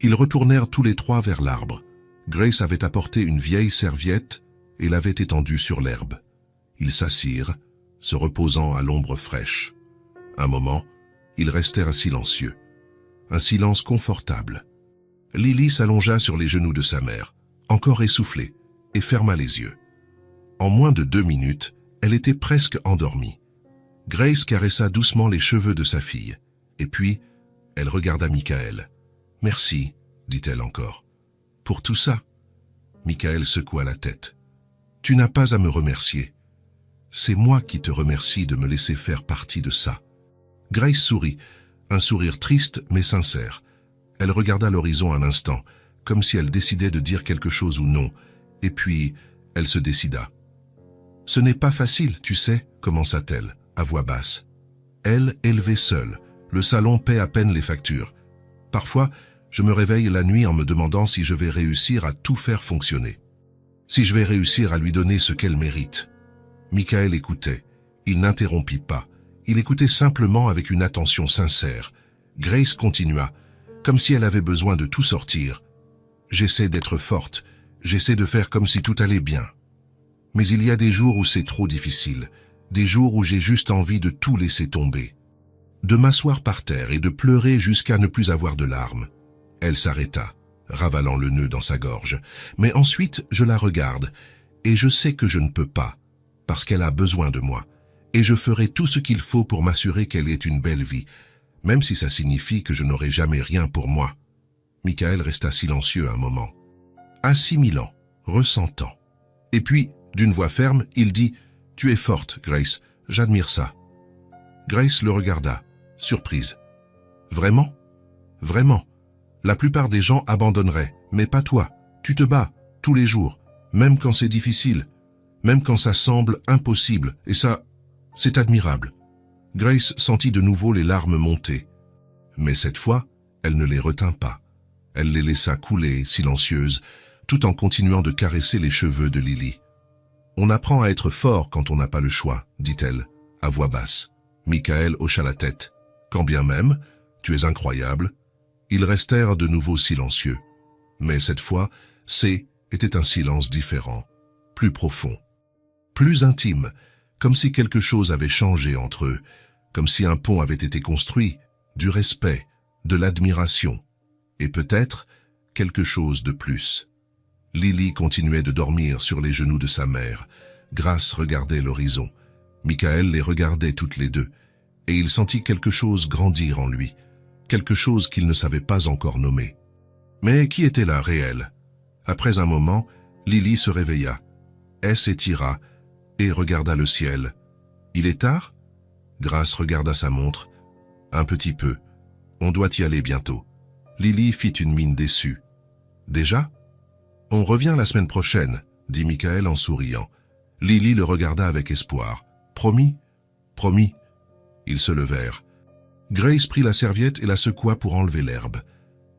Speaker 1: Ils retournèrent tous les trois vers l'arbre. Grace avait apporté une vieille serviette et l'avait étendue sur l'herbe. Ils s'assirent, se reposant à l'ombre fraîche. Un moment, ils restèrent silencieux. Un silence confortable. Lily s'allongea sur les genoux de sa mère, encore essoufflée, et ferma les yeux. En moins de 2 minutes, elle était presque endormie. Grace caressa doucement les cheveux de sa fille, et puis, elle regarda Michael. « Merci, » dit-elle encore. « Pour tout ça ?» Michael secoua la tête. « Tu n'as pas à me remercier. C'est moi qui te remercie de me laisser faire partie de ça. » Grace sourit, un sourire triste mais sincère. Elle regarda l'horizon un instant, comme si elle décidait de dire quelque chose ou non, et puis elle se décida. « Ce n'est pas facile, tu sais, » commença-t-elle, à voix basse. Elle, élevée seule, le salon paie à peine les factures. Parfois, je me réveille la nuit en me demandant si je vais réussir à tout faire fonctionner. Si je vais réussir à lui donner ce qu'elle mérite. Michael écoutait. Il n'interrompit pas. Il écoutait simplement avec une attention sincère. Grace continua, comme si elle avait besoin de tout sortir. « J'essaie d'être forte. J'essaie de faire comme si tout allait bien. Mais il y a des jours où c'est trop difficile. Des jours où j'ai juste envie de tout laisser tomber. De m'asseoir par terre et de pleurer jusqu'à ne plus avoir de larmes. » Elle s'arrêta, ravalant le nœud dans sa gorge. Mais ensuite, je la regarde, et je sais que je ne peux pas, parce qu'elle a besoin de moi, et je ferai tout ce qu'il faut pour m'assurer qu'elle ait une belle vie, même si ça signifie que je n'aurai jamais rien pour moi. Michael resta silencieux un moment, assimilant, ressentant. Et puis, d'une voix ferme, il dit « Tu es forte, Grace, j'admire ça. » Grace le regarda, surprise. « Vraiment ? Vraiment ? La plupart des gens abandonneraient, mais pas toi. Tu te bats, tous les jours, même quand c'est difficile, même quand ça semble impossible, et ça, c'est admirable. » Grace sentit de nouveau les larmes monter. Mais cette fois, elle ne les retint pas. Elle les laissa couler, silencieuses, tout en continuant de caresser les cheveux de Lily. « On apprend à être fort quand on n'a pas le choix, » dit-elle, à voix basse. Michael hocha la tête. « Quand bien même, tu es incroyable. » Ils restèrent de nouveau silencieux. Mais cette fois, C était un silence différent, plus profond, plus intime, comme si quelque chose avait changé entre eux, comme si un pont avait été construit, du respect, de l'admiration, et peut-être quelque chose de plus. Lily continuait de dormir sur les genoux de sa mère. Grace regardait l'horizon. Michael les regardait toutes les deux, et il sentit quelque chose grandir en lui, quelque chose qu'il ne savait pas encore nommer. Mais qui était là réel? Après un moment, Lily se réveilla. Elle s'étira et regarda le ciel. « Il est tard ?» Grace regarda sa montre. « Un petit peu. On doit y aller bientôt. » Lily fit une mine déçue. « Déjà ? On revient la semaine prochaine, » dit Michael en souriant. Lily le regarda avec espoir. « Promis ? Promis. » Ils se levèrent. Grace prit la serviette et la secoua pour enlever l'herbe.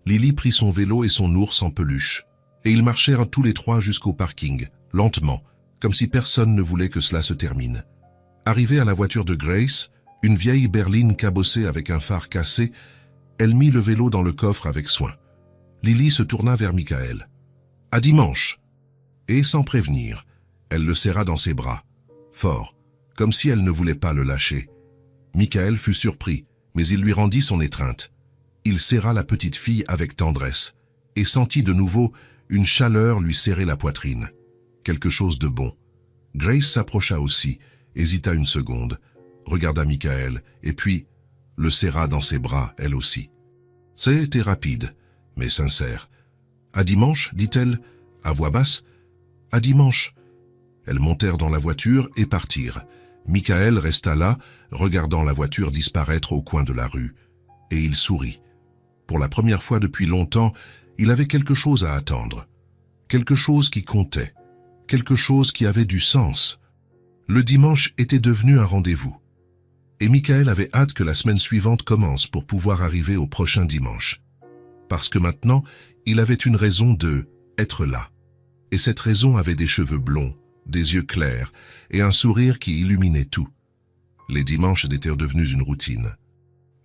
Speaker 1: Lily prit son vélo et son ours en peluche, et ils marchèrent tous les trois jusqu'au parking, lentement, comme si personne ne voulait que cela se termine. Arrivée à la voiture de Grace, une vieille berline cabossée avec un phare cassé, elle mit le vélo dans le coffre avec soin. Lily se tourna vers Michael. « À dimanche !» Et sans prévenir, elle le serra dans ses bras, fort, comme si elle ne voulait pas le lâcher. Michael fut surpris, mais il lui rendit son étreinte. Il serra la petite fille avec tendresse et sentit de nouveau une chaleur lui serrer la poitrine. Quelque chose de bon. Grace s'approcha aussi, hésita une seconde, regarda Michael et puis le serra dans ses bras, elle aussi. C'était rapide, mais sincère. « À dimanche » dit-elle, à voix basse. « À dimanche ». Elles montèrent dans la voiture et partirent. Michael resta là, regardant la voiture disparaître au coin de la rue, et il sourit. Pour la première fois depuis longtemps, il avait quelque chose à attendre. Quelque chose qui comptait. Quelque chose qui avait du sens. Le dimanche était devenu un rendez-vous. Et Michael avait hâte que la semaine suivante commence pour pouvoir arriver au prochain dimanche. Parce que maintenant, il avait une raison de être là. Et cette raison avait des cheveux blonds, des yeux clairs et un sourire qui illuminait tout. Les dimanches étaient devenus une routine.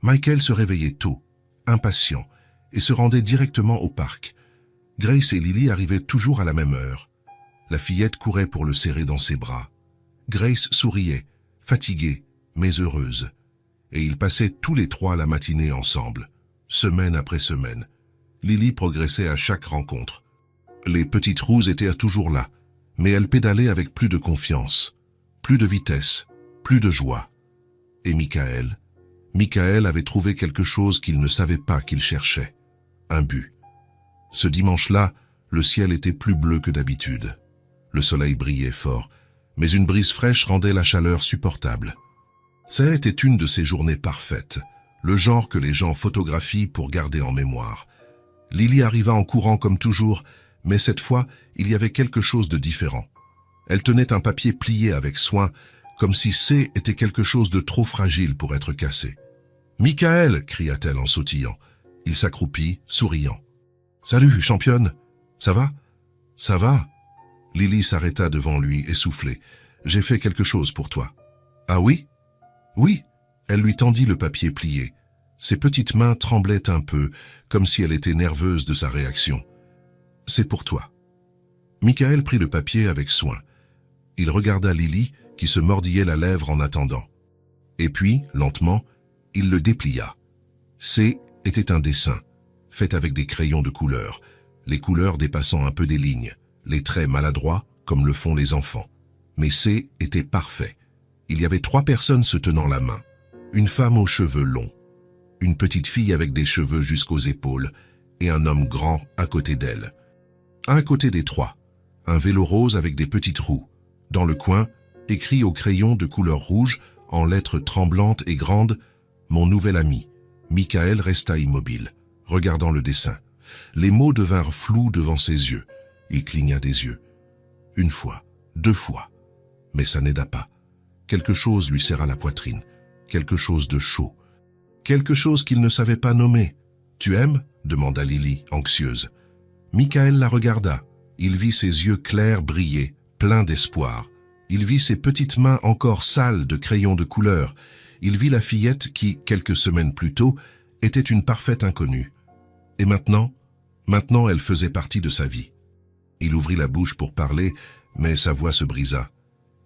Speaker 1: Michael se réveillait tôt, impatient, et se rendait directement au parc. Grace et Lily arrivaient toujours à la même heure. La fillette courait pour le serrer dans ses bras. Grace souriait, fatiguée, mais heureuse. Et ils passaient tous les trois la matinée ensemble, semaine après semaine. Lily progressait à chaque rencontre. Les petites roues étaient toujours là, mais elle pédalait avec plus de confiance, plus de vitesse, plus de joie. Et Michael avait trouvé quelque chose qu'il ne savait pas qu'il cherchait, un but. Ce dimanche-là, le ciel était plus bleu que d'habitude. Le soleil brillait fort, mais une brise fraîche rendait la chaleur supportable. Ça était une de ces journées parfaites, le genre que les gens photographient pour garder en mémoire. Lily arriva en courant comme toujours, mais cette fois, il y avait quelque chose de différent. Elle tenait un papier plié avec soin, comme si C était quelque chose de trop fragile pour être cassé. « Michael !» cria-t-elle en sautillant. Il s'accroupit, souriant. « Salut, championne. Ça va ? Ça va ?» Lily s'arrêta devant lui, essoufflée. « J'ai fait quelque chose pour toi. »« Ah oui ?»« Oui. » Elle lui tendit le papier plié. Ses petites mains tremblaient un peu, comme si elle était nerveuse de sa réaction. « C'est pour toi. » Michael prit le papier avec soin. Il regarda Lily, qui se mordillait la lèvre en attendant. Et puis, lentement, il le déplia. C était un dessin, fait avec des crayons de couleur, les couleurs dépassant un peu des lignes, les traits maladroits, comme le font les enfants. Mais C était parfait. Il y avait 3 personnes se tenant la main. Une femme aux cheveux longs, une petite fille avec des cheveux jusqu'aux épaules, et un homme grand à côté d'elle. À côté des 3, un vélo rose avec des petites roues. Dans le coin, écrit au crayon de couleur rouge, en lettres tremblantes et grandes, « Mon nouvel ami ». Michael resta immobile, regardant le dessin. Les mots devinrent flous devant ses yeux. Il cligna des yeux. 1 fois, 2 fois. Mais ça n'aida pas. Quelque chose lui serra la poitrine. Quelque chose de chaud. Quelque chose qu'il ne savait pas nommer. « Tu aimes ?» demanda Lily, anxieuse. Michael la regarda. Il vit ses yeux clairs briller, pleins d'espoir. Il vit ses petites mains encore sales de crayons de couleur. Il vit la fillette qui, quelques semaines plus tôt, était une parfaite inconnue. Et maintenant elle faisait partie de sa vie. Il ouvrit la bouche pour parler, mais sa voix se brisa.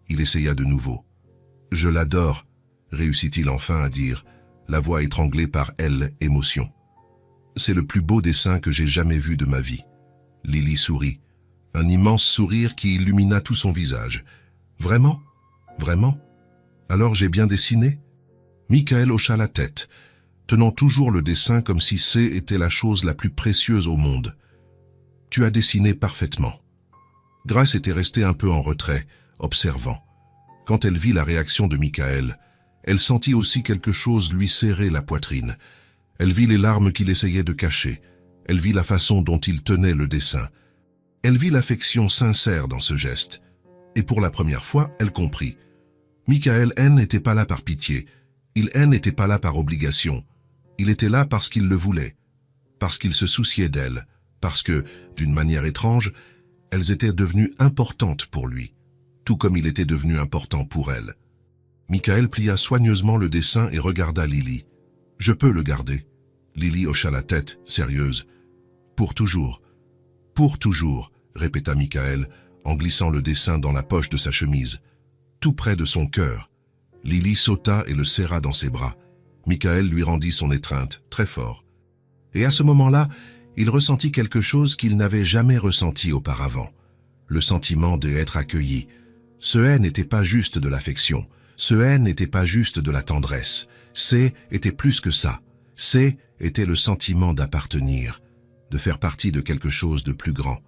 Speaker 1: Il essaya de nouveau. « Je l'adore », réussit-il enfin à dire, la voix étranglée par émotion. « C'est le plus beau dessin que j'ai jamais vu de ma vie. » Lily sourit, un immense sourire qui illumina tout son visage. « Vraiment ? Vraiment ? Alors j'ai bien dessiné ?» Michael hocha la tête, tenant toujours le dessin comme si C était la chose la plus précieuse au monde. « Tu as dessiné parfaitement. » Grace était restée un peu en retrait, observant. Quand elle vit la réaction de Michael, elle sentit aussi quelque chose lui serrer la poitrine. Elle vit les larmes qu'il essayait de cacher, Elle vit la façon dont il tenait le dessin. Elle vit l'affection sincère dans ce geste. Et pour la première fois, elle comprit. Michael N n'était pas là par pitié. Il n'était pas là par obligation. Il était là parce qu'il le voulait, parce qu'il se souciait d'elle, parce que, d'une manière étrange, elles étaient devenues importantes pour lui, tout comme il était devenu important pour elle. Michael plia soigneusement le dessin et regarda Lily. « Je peux le garder. » Lily hocha la tête, sérieuse. « Pour toujours. Pour toujours, » répéta Michael, en glissant le dessin dans la poche de sa chemise. Tout près de son cœur. Lily sauta et le serra dans ses bras. Michael lui rendit son étreinte, très fort. Et à ce moment-là, il ressentit quelque chose qu'il n'avait jamais ressenti auparavant. Le sentiment d'être accueilli. Ce haine n'était pas juste de l'affection. Ce haine n'était pas juste de la tendresse. Était plus que ça. Était le sentiment d'appartenir, de faire partie de quelque chose de plus grand,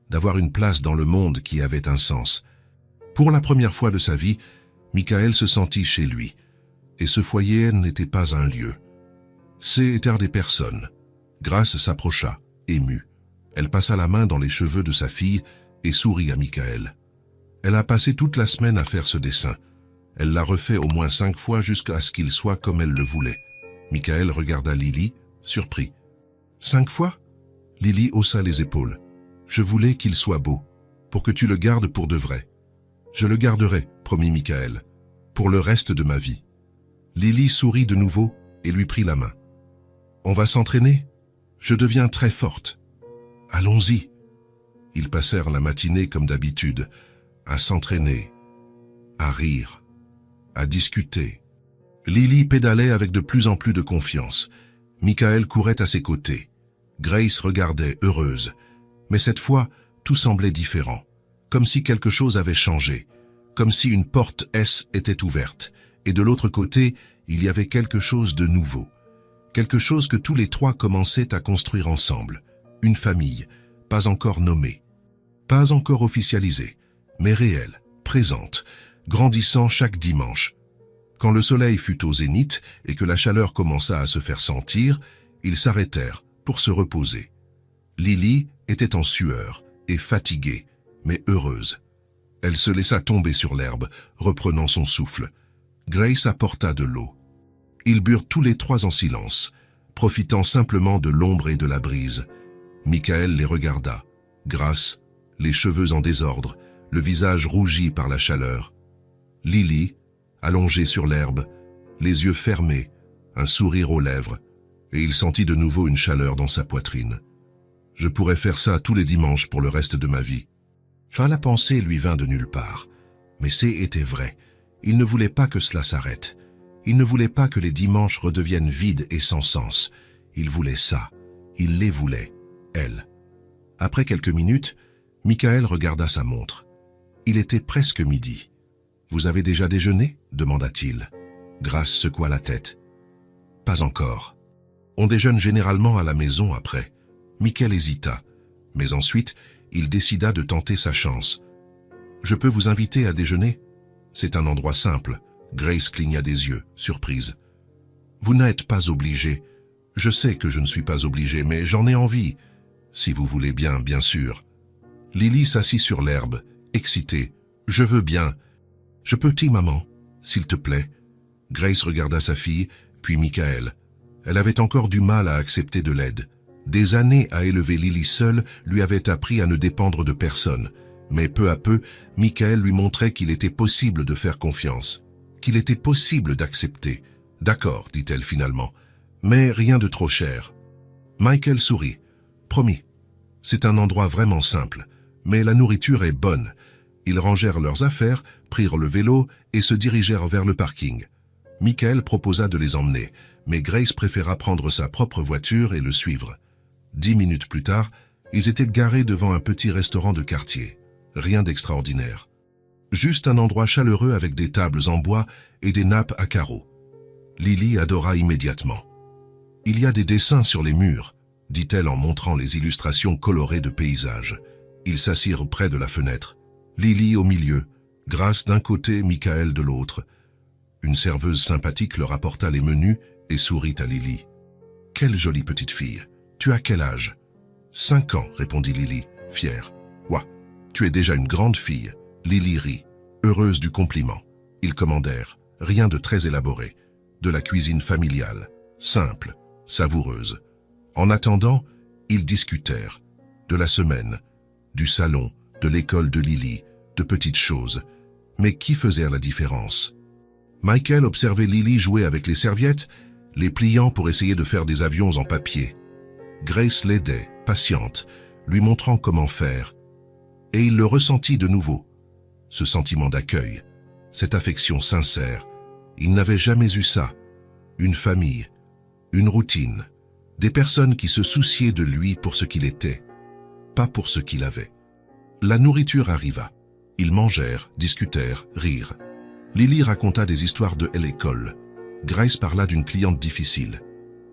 Speaker 1: d'avoir une place dans le monde qui avait un sens. Pour la première fois de sa vie, Michael se sentit chez lui. Et ce foyer n'était pas un lieu. C'étaient des personnes. Grace s'approcha, émue. Elle passa la main dans les cheveux de sa fille et sourit à Michael. Elle a passé toute la semaine à faire ce dessin. Elle l'a refait au moins 5 fois jusqu'à ce qu'il soit comme elle le voulait. Michael regarda Lily, surpris. 5 fois? Lily haussa les épaules. Je voulais qu'il soit beau, pour que tu le gardes pour de vrai. Je le garderai, promit Michael, pour le reste de ma vie. Lily sourit de nouveau et lui prit la main. On va s'entraîner? Je deviens très forte. Allons-y. Ils passèrent la matinée comme d'habitude, à s'entraîner, à rire, à discuter. Lily pédalait avec de plus en plus de confiance. Michael courait à ses côtés. Grace regardait, heureuse. Mais cette fois, tout semblait différent. Comme si quelque chose avait changé. Comme si une porte S était ouverte. Et de l'autre côté, il y avait quelque chose de nouveau. Quelque chose que tous les trois commençaient à construire ensemble. Une famille, pas encore nommée. Pas encore officialisée, mais réelle, présente, grandissant chaque dimanche. Quand le soleil fut au zénith et que la chaleur commença à se faire sentir, ils s'arrêtèrent pour se reposer. Lily était en sueur et fatiguée, mais heureuse. Elle se laissa tomber sur l'herbe, reprenant son souffle. Grace apporta de l'eau. Ils burent tous les trois en silence, profitant simplement de l'ombre et de la brise. Michael les regarda, grasse, les cheveux en désordre, le visage rougi par la chaleur. Lily, allongée sur l'herbe, les yeux fermés, un sourire aux lèvres, et il sentit de nouveau une chaleur dans sa poitrine. Je pourrais faire ça tous les dimanches pour le reste de ma vie. La pensée lui vint de nulle part, mais était vrai. Il ne voulait pas que cela s'arrête. Il ne voulait pas que les dimanches redeviennent vides et sans sens. Il voulait ça. Il les voulait, elle. Après quelques minutes, Michael regarda sa montre. Il était presque midi. « Vous avez déjà déjeuné ?» demanda-t-il. Grace secoua la tête. « Pas encore. On déjeune généralement à la maison après. » Michael hésita, mais ensuite, il décida de tenter sa chance. « Je peux vous inviter à déjeuner ? C'est un endroit simple. » Grace cligna des yeux, surprise. « Vous n'êtes pas obligé. Je sais que je ne suis pas obligé, mais j'en ai envie. Si vous voulez bien, bien sûr. » Lily s'assit sur l'herbe, excitée. « Je veux bien. Je peux, maman, s'il te plaît. » Grace regarda sa fille, puis Michael. Elle avait encore du mal à accepter de l'aide. Des années à élever Lily seule lui avaient appris à ne dépendre de personne. Mais peu à peu, Michael lui montrait qu'il était possible de faire confiance, qu'il était possible d'accepter. « D'accord, dit-elle finalement, mais rien de trop cher. » Michael sourit. « Promis. C'est un endroit vraiment simple, mais la nourriture est bonne. » Ils rangèrent leurs affaires, prirent le vélo et se dirigèrent vers le parking. Michael proposa de les emmener, mais Grace préféra prendre sa propre voiture et le suivre. 10 minutes plus tard, ils étaient garés devant un petit restaurant de quartier. Rien d'extraordinaire. Juste un endroit chaleureux avec des tables en bois et des nappes à carreaux. Lily adora immédiatement. « Il y a des dessins sur les murs », dit-elle en montrant les illustrations colorées de paysages. Ils s'assirent près de la fenêtre. Lily au milieu, Grace d'un côté, Michael de l'autre. Une serveuse sympathique leur apporta les menus et sourit à Lily. « Quelle jolie petite fille !» Tu as quel âge? 5 ans, répondit Lily, fière. Ouah, tu es déjà une grande fille. Lily rit, heureuse du compliment. Ils commandèrent, rien de très élaboré, de la cuisine familiale, simple, savoureuse. En attendant, ils discutèrent, de la semaine, du salon, de l'école de Lily, de petites choses. Mais qui faisait la différence? Michael observait Lily jouer avec les serviettes, les pliant pour essayer de faire des avions en papier. Grace l'aidait, patiente, lui montrant comment faire. Et il le ressentit de nouveau. Ce sentiment d'accueil, cette affection sincère. Il n'avait jamais eu ça. Une famille, une routine, des personnes qui se souciaient de lui pour ce qu'il était, pas pour ce qu'il avait. La nourriture arriva. Ils mangèrent, discutèrent, rirent. Lily raconta des histoires de l'école. Grace parla d'une cliente difficile.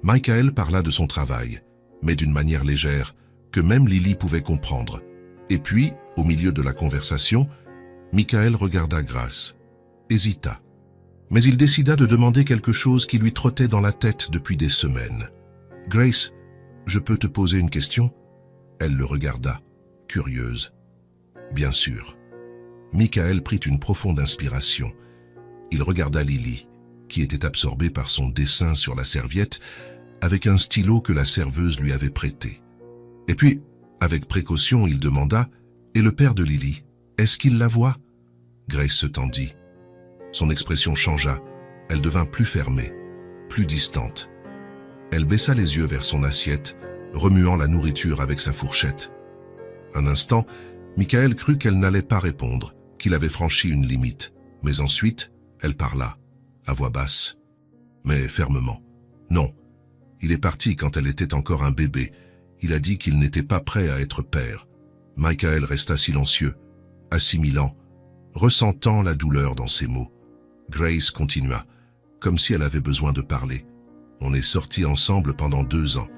Speaker 1: Michael parla de son travail, mais d'une manière légère, que même Lily pouvait comprendre. Et puis, au milieu de la conversation, Michael regarda Grace, hésita. Mais il décida de demander quelque chose qui lui trottait dans la tête depuis des semaines. « Grace, je peux te poser une question ?» Elle le regarda, curieuse. « Bien sûr. » Michael prit une profonde inspiration. Il regarda Lily, qui était absorbée par son dessin sur la serviette, avec un stylo que la serveuse lui avait prêté. Et puis, avec précaution, il demanda « Et le père de Lily, est-ce qu'il la voit ?» Grace se tendit. Son expression changea. Elle devint plus fermée, plus distante. Elle baissa les yeux vers son assiette, remuant la nourriture avec sa fourchette. Un instant, Michael crut qu'elle n'allait pas répondre, qu'il avait franchi une limite. Mais ensuite, elle parla, à voix basse, mais fermement. Non, il est parti quand elle était encore un bébé. Il a dit qu'il n'était pas prêt à être père. Michael resta silencieux, assimilant, ressentant la douleur dans ses mots. Grace continua, comme si elle avait besoin de parler. On est sortis ensemble pendant 2 ans.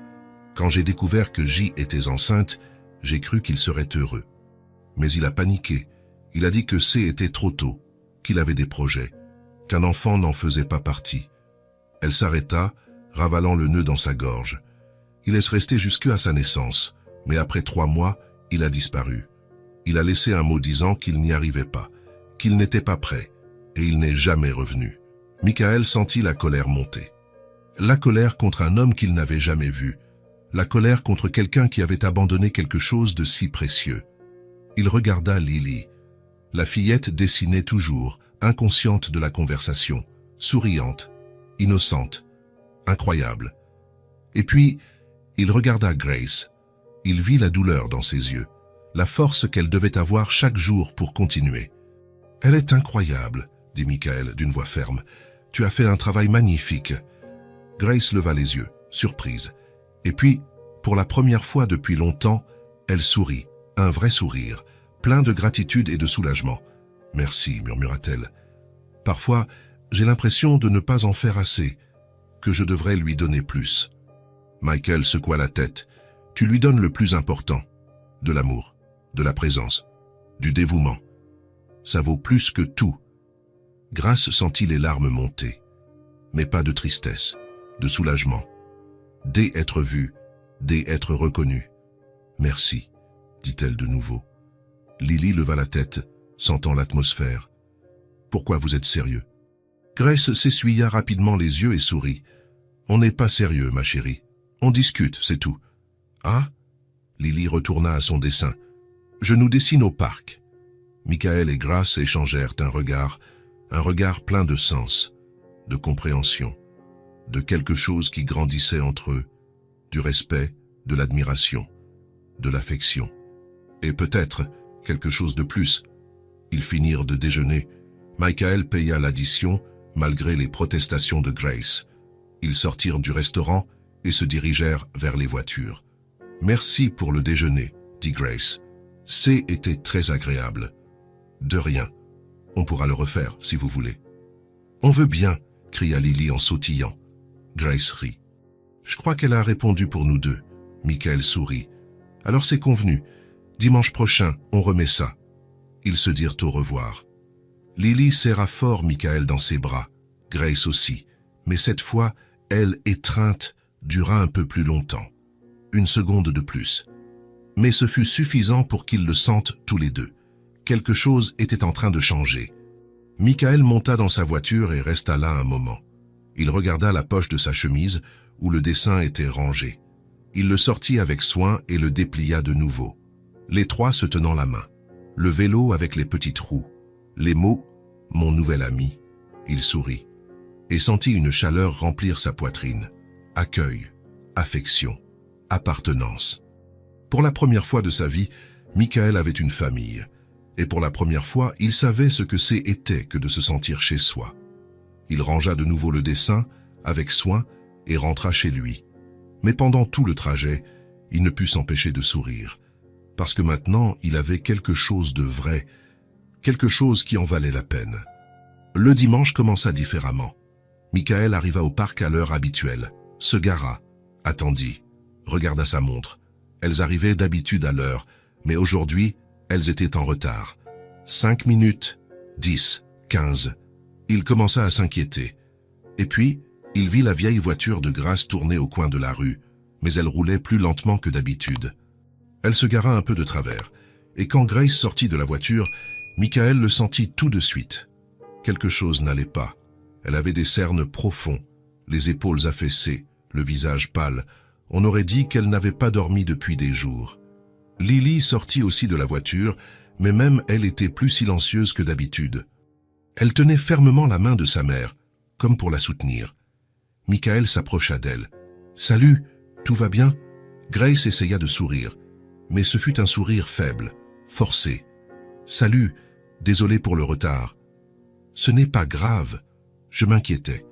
Speaker 1: Quand j'ai découvert que J était enceinte, j'ai cru qu'il serait heureux. Mais il a paniqué. Il a dit que C était trop tôt, qu'il avait des projets, qu'un enfant n'en faisait pas partie. Elle s'arrêta, ravalant le nœud dans sa gorge. Il est resté jusqu'à sa naissance, mais après 3 mois, il a disparu. Il a laissé un mot disant qu'il n'y arrivait pas, qu'il n'était pas prêt, et il n'est jamais revenu. Michael sentit la colère monter. La colère contre un homme qu'il n'avait jamais vu. La colère contre quelqu'un qui avait abandonné quelque chose de si précieux. Il regarda Lily. La fillette dessinait toujours, inconsciente de la conversation, souriante, innocente, incroyable. Et puis, il regarda Grace. Il vit la douleur dans ses yeux, la force qu'elle devait avoir chaque jour pour continuer. « Elle est incroyable », dit Michael d'une voix ferme. « Tu as fait un travail magnifique. » Grace leva les yeux, surprise. Et puis, pour la première fois depuis longtemps, elle sourit, un vrai sourire, plein de gratitude et de soulagement. « Merci », murmura-t-elle. « Parfois, j'ai l'impression de ne pas en faire assez, que je devrais lui donner plus. » Michael secoua la tête. « Tu lui donnes le plus important, de l'amour, de la présence, du dévouement. Ça vaut plus que tout. » Grace sentit les larmes monter, mais pas de tristesse, de soulagement. Dès être vue, dès être reconnue. « Merci », dit-elle de nouveau. Lily leva la tête, sentant l'atmosphère. « Pourquoi vous êtes sérieux ?» Grace s'essuya rapidement les yeux et sourit. « On n'est pas sérieux, ma chérie. On discute, c'est tout. »« Ah ?» Lily retourna à son dessin. « Je nous dessine au parc. » Michael et Grace échangèrent un regard plein de sens, de compréhension, de quelque chose qui grandissait entre eux, du respect, de l'admiration, de l'affection. Et peut-être quelque chose de plus. Ils finirent de déjeuner. Michael paya l'addition malgré les protestations de Grace. Ils sortirent du restaurant et se dirigèrent vers les voitures. « Merci pour le déjeuner », dit Grace. « C'est était très agréable. » « De rien. On pourra le refaire, si vous voulez. »« On veut bien », cria Lily en sautillant. Grace rit. « Je crois qu'elle a répondu pour nous deux. » Michael sourit. « Alors c'est convenu. Dimanche prochain, on remet ça. » Ils se dirent au revoir. Lily serra fort Michael dans ses bras. Grace aussi. Mais cette fois, elle, étreinte, dura un peu plus longtemps. une seconde de plus. Mais ce fut suffisant pour qu'ils le sentent tous les deux. Quelque chose était en train de changer. Michael monta dans sa voiture et resta là un moment. Il regarda la poche de sa chemise où le dessin était rangé. Il le sortit avec soin et le déplia de nouveau. Les trois se tenant la main. Le vélo avec les petites roues. Les mots « mon nouvel ami ». Il sourit et sentit une chaleur remplir sa poitrine. Accueil, affection, appartenance. Pour la première fois de sa vie, Michael avait une famille. Et pour la première fois, il savait ce que c'était que de se sentir chez soi. Il rangea de nouveau le dessin, avec soin, et rentra chez lui. Mais pendant tout le trajet, il ne put s'empêcher de sourire. Parce que maintenant, il avait quelque chose de vrai, quelque chose qui en valait la peine. Le dimanche commença différemment. Michael arriva au parc à l'heure habituelle, se gara, attendit, regarda sa montre. Elles arrivaient d'habitude à l'heure, mais aujourd'hui, elles étaient en retard. 5 minutes, 10, 15. Il commença à s'inquiéter. Et puis, il vit la vieille voiture de Grace tourner au coin de la rue, mais elle roulait plus lentement que d'habitude. Elle se gara un peu de travers, et quand Grace sortit de la voiture, Michael le sentit tout de suite. Quelque chose n'allait pas. Elle avait des cernes profonds, les épaules affaissées, le visage pâle. On aurait dit qu'elle n'avait pas dormi depuis des jours. Lily sortit aussi de la voiture, mais même elle était plus silencieuse que d'habitude. Elle tenait fermement la main de sa mère, comme pour la soutenir. Michael s'approcha d'elle. « Salut, tout va bien ?» Grace essaya de sourire, mais ce fut un sourire faible, forcé. « Salut, désolé pour le retard. »« Ce n'est pas grave, je m'inquiétais. »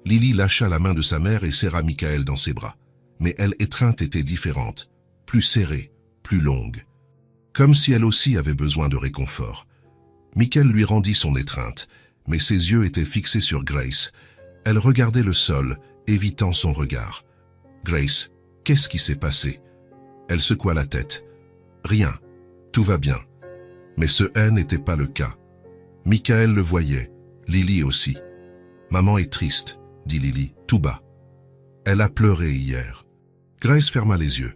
Speaker 1: Lily lâcha la main de sa mère et serra Michael dans ses bras. Mais elle étreinte était différente, plus serrée, plus longue. Comme si elle aussi avait besoin de réconfort. Michael lui rendit son étreinte, mais ses yeux étaient fixés sur Grace. Elle regardait le sol, évitant son regard. « Grace, qu'est-ce qui s'est passé ?» Elle secoua la tête. « Rien, tout va bien. » Mais ce n'était pas le cas. Michael le voyait, Lily aussi. « Maman est triste, » dit Lily, tout bas. « Elle a pleuré hier. » Grace ferma les yeux,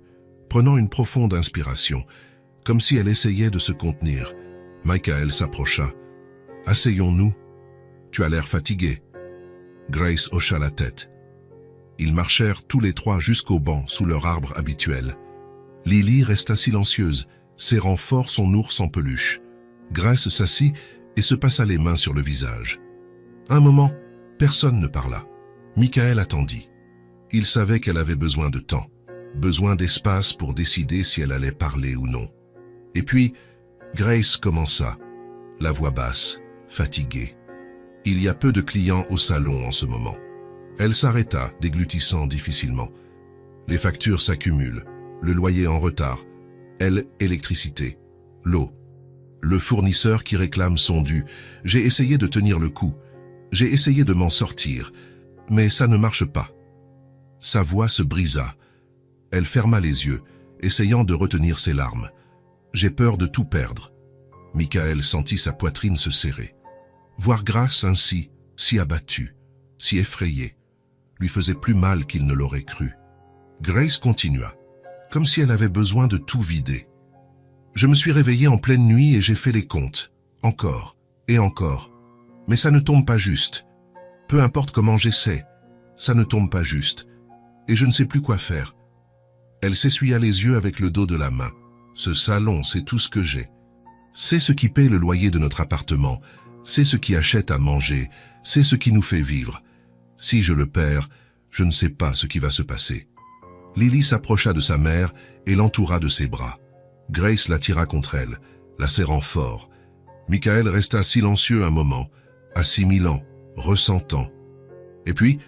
Speaker 1: prenant une profonde inspiration, comme si elle essayait de se contenir. Michael s'approcha. « Asseyons-nous. Tu as l'air fatigué. » Grace hocha la tête. Ils marchèrent tous les trois jusqu'au banc sous leur arbre habituel. Lily resta silencieuse, serrant fort son ours en peluche. Grace s'assit et se passa les mains sur le visage. Un moment, personne ne parla. Michael attendit. Il savait qu'elle avait besoin de temps, besoin d'espace pour décider si elle allait parler ou non. Et puis, Grace commença, la voix basse, fatiguée. Il y a peu de clients au salon en ce moment. Elle s'arrêta, déglutissant difficilement. Les factures s'accumulent, le loyer en retard, l'électricité, l'eau. Le fournisseur qui réclame son dû. J'ai essayé de tenir le coup. J'ai essayé de m'en sortir, mais ça ne marche pas. Sa voix se brisa. Elle ferma les yeux, essayant de retenir ses larmes. J'ai peur de tout perdre. Michael sentit sa poitrine se serrer. Voir Grace ainsi, si abattue, si effrayée, lui faisait plus mal qu'il ne l'aurait cru. Grace continua, comme si elle avait besoin de tout vider. Je me suis réveillée en pleine nuit et j'ai fait les comptes, encore et encore. Mais ça ne tombe pas juste. Peu importe comment j'essaie, ça ne tombe pas juste. Et je ne sais plus quoi faire. Elle s'essuya les yeux avec le dos de la main. Ce salon, c'est tout ce que j'ai. C'est ce qui paie le loyer de notre appartement. C'est ce qui achète à manger. C'est ce qui nous fait vivre. Si je le perds, je ne sais pas ce qui va se passer. Lily s'approcha de sa mère et l'entoura de ses bras. Grace l'attira contre elle, la serrant fort. Michael resta silencieux un moment, assimilant, ressentant. Et puis,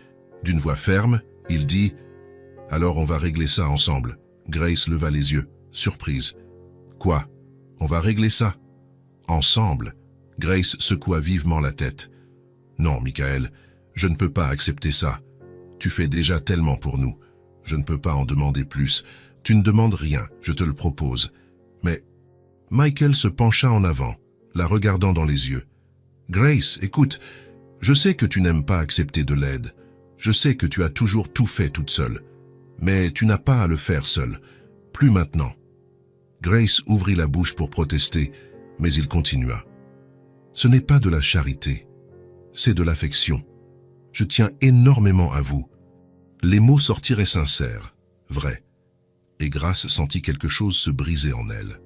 Speaker 1: d'une voix ferme, il dit « Alors on va régler ça ensemble. » Grace leva les yeux, surprise. « Quoi? On va régler ça? » « Ensemble ?» Grace secoua vivement la tête. « Non, Michael, je ne peux pas accepter ça. Tu fais déjà tellement pour nous. Je ne peux pas en demander plus. Tu ne demandes rien, je te le propose. Mais... » Michael se pencha en avant, la regardant dans les yeux. « Grace, écoute, je sais que tu n'aimes pas accepter de l'aide. Je sais que tu as toujours tout fait toute seule. Mais tu n'as pas à le faire seul. Plus maintenant. Grace ouvrit la bouche pour protester, mais il continua. Ce n'est pas de la charité, c'est de l'affection. Je tiens énormément à vous. Les mots sortiraient sincères, vrais. Et Grace sentit quelque chose se briser en elle.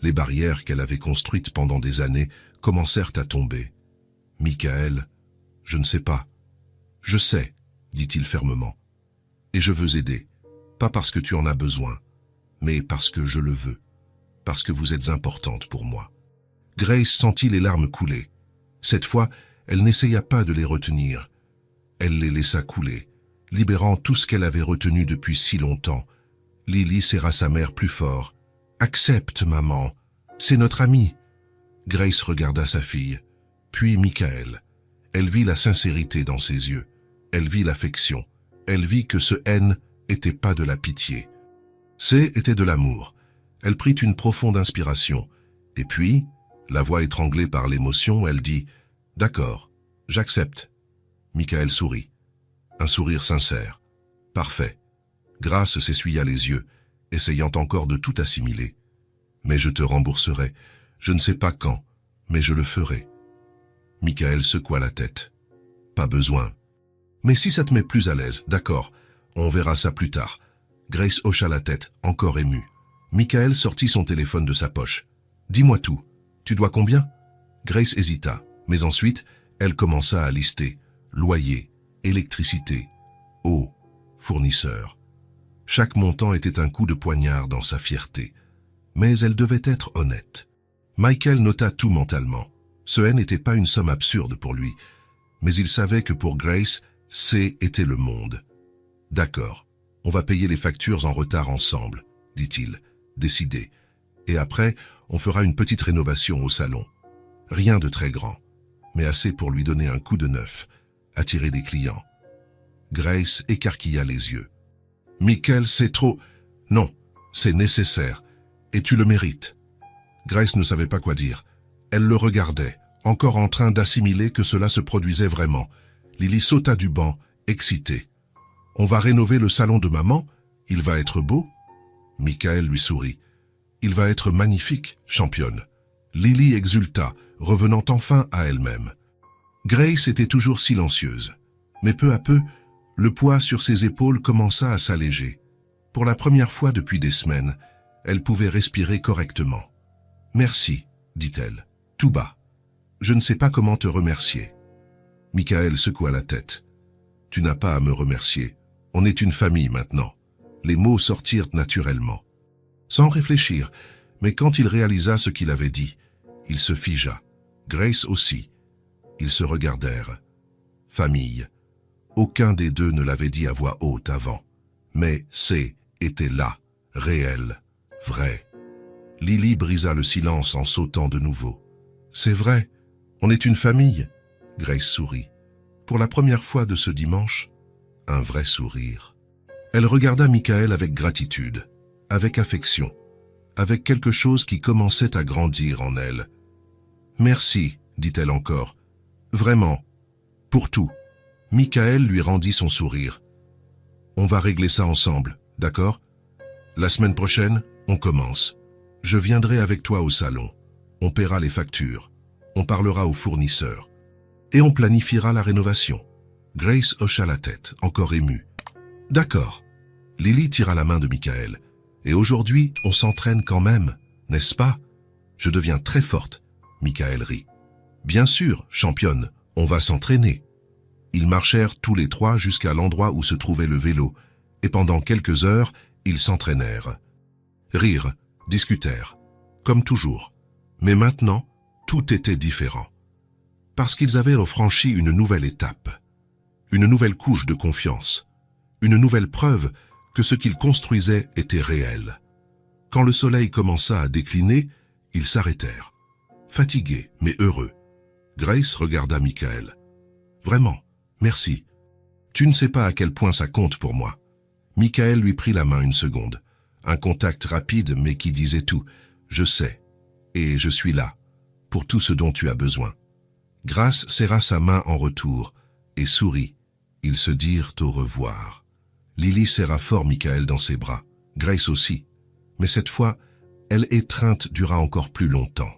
Speaker 1: Les barrières qu'elle avait construites pendant des années commencèrent à tomber. Michael, je ne sais pas. Je sais, dit-il fermement. Et je veux aider, pas parce que tu en as besoin, mais parce que je le veux, parce que vous êtes importante pour moi. Grace sentit les larmes couler. Cette fois, elle n'essaya pas de les retenir. Elle les laissa couler, libérant tout ce qu'elle avait retenu depuis si longtemps. Lily serra sa mère plus fort. « Accepte, maman, c'est notre amie. » Grace regarda sa fille, puis Michael. Elle vit la sincérité dans ses yeux. Elle vit l'affection. Elle vit que ce haine n'était pas de la pitié. Était de l'amour. Elle prit une profonde inspiration. Et puis, la voix étranglée par l'émotion, elle dit « D'accord, j'accepte. » Michael sourit. Un sourire sincère. « Parfait. » Grace s'essuya les yeux, essayant encore de tout assimiler. « Mais je te rembourserai. Je ne sais pas quand, mais je le ferai. » Michael secoua la tête. « Pas besoin. »« Mais si ça te met plus à l'aise, d'accord, on verra ça plus tard. » Grace hocha la tête, encore émue. Michael sortit son téléphone de sa poche. « Dis-moi tout. Tu dois combien ?» Grace hésita, mais ensuite, elle commença à lister. Loyer, électricité, eau, fournisseur. Chaque montant était un coup de poignard dans sa fierté. Mais elle devait être honnête. Michael nota tout mentalement. Ce N n'était pas une somme absurde pour lui, mais il savait que pour Grace, C était le monde. « D'accord, on va payer les factures en retard ensemble, » dit-il, décidé. « Et après, on fera une petite rénovation au salon. Rien de très grand, mais assez pour lui donner un coup de neuf, attirer des clients. » Grace écarquilla les yeux. « Michael, c'est trop... » « Non, c'est nécessaire, et tu le mérites. » Grace ne savait pas quoi dire. Elle le regardait, encore en train d'assimiler que cela se produisait vraiment. Lily sauta du banc, excitée. « On va rénover le salon de maman? Il va être beau ?» Michael lui sourit. « Il va être magnifique, championne. » Lily exulta, revenant enfin à elle-même. Grace était toujours silencieuse, mais peu à peu, le poids sur ses épaules commença à s'alléger. Pour la première fois depuis des semaines, elle pouvait respirer correctement. « Merci, » dit-elle, tout bas. « Je ne sais pas comment te remercier. » Michael secoua la tête. « Tu n'as pas à me remercier. On est une famille maintenant. » Les mots sortirent naturellement. Sans réfléchir, mais quand il réalisa ce qu'il avait dit, il se figea. Grace aussi. Ils se regardèrent. Famille. Aucun des deux ne l'avait dit à voix haute avant. Mais C était là, réel, vrai. Lily brisa le silence en sautant de nouveau. « C'est vrai, on est une famille. » Grace sourit. Pour la première fois de ce dimanche, un vrai sourire. Elle regarda Michael avec gratitude, avec affection, avec quelque chose qui commençait à grandir en elle. « Merci, » dit-elle encore. « Vraiment, pour tout. » Michael lui rendit son sourire. « On va régler ça ensemble, d'accord? La semaine prochaine, on commence. Je viendrai avec toi au salon. On paiera les factures. On parlera aux fournisseurs. Et on planifiera la rénovation. » Grace hocha la tête, encore émue. « D'accord. » Lily tira la main de Michael. « Et aujourd'hui, on s'entraîne quand même, n'est-ce pas? Je deviens très forte. » Michael rit. « Bien sûr, championne, on va s'entraîner. » Ils marchèrent tous les trois jusqu'à l'endroit où se trouvait le vélo, et pendant quelques heures, ils s'entraînèrent. Rirent, discutèrent, comme toujours. Mais maintenant, tout était différent. Parce qu'ils avaient franchi une nouvelle étape, une nouvelle couche de confiance, une nouvelle preuve que ce qu'ils construisaient était réel. Quand le soleil commença à décliner, ils s'arrêtèrent, fatigués mais heureux. Grace regarda Michael. « Vraiment, merci. Tu ne sais pas à quel point ça compte pour moi. » Michael lui prit la main une seconde. Un contact rapide mais qui disait tout. « Je sais, et je suis là, pour tout ce dont tu as besoin. » Grace serra sa main en retour et sourit. Ils se dirent au revoir. Lily serra fort Michael dans ses bras, Grace aussi. Mais cette fois, elle étreinte dura encore plus longtemps,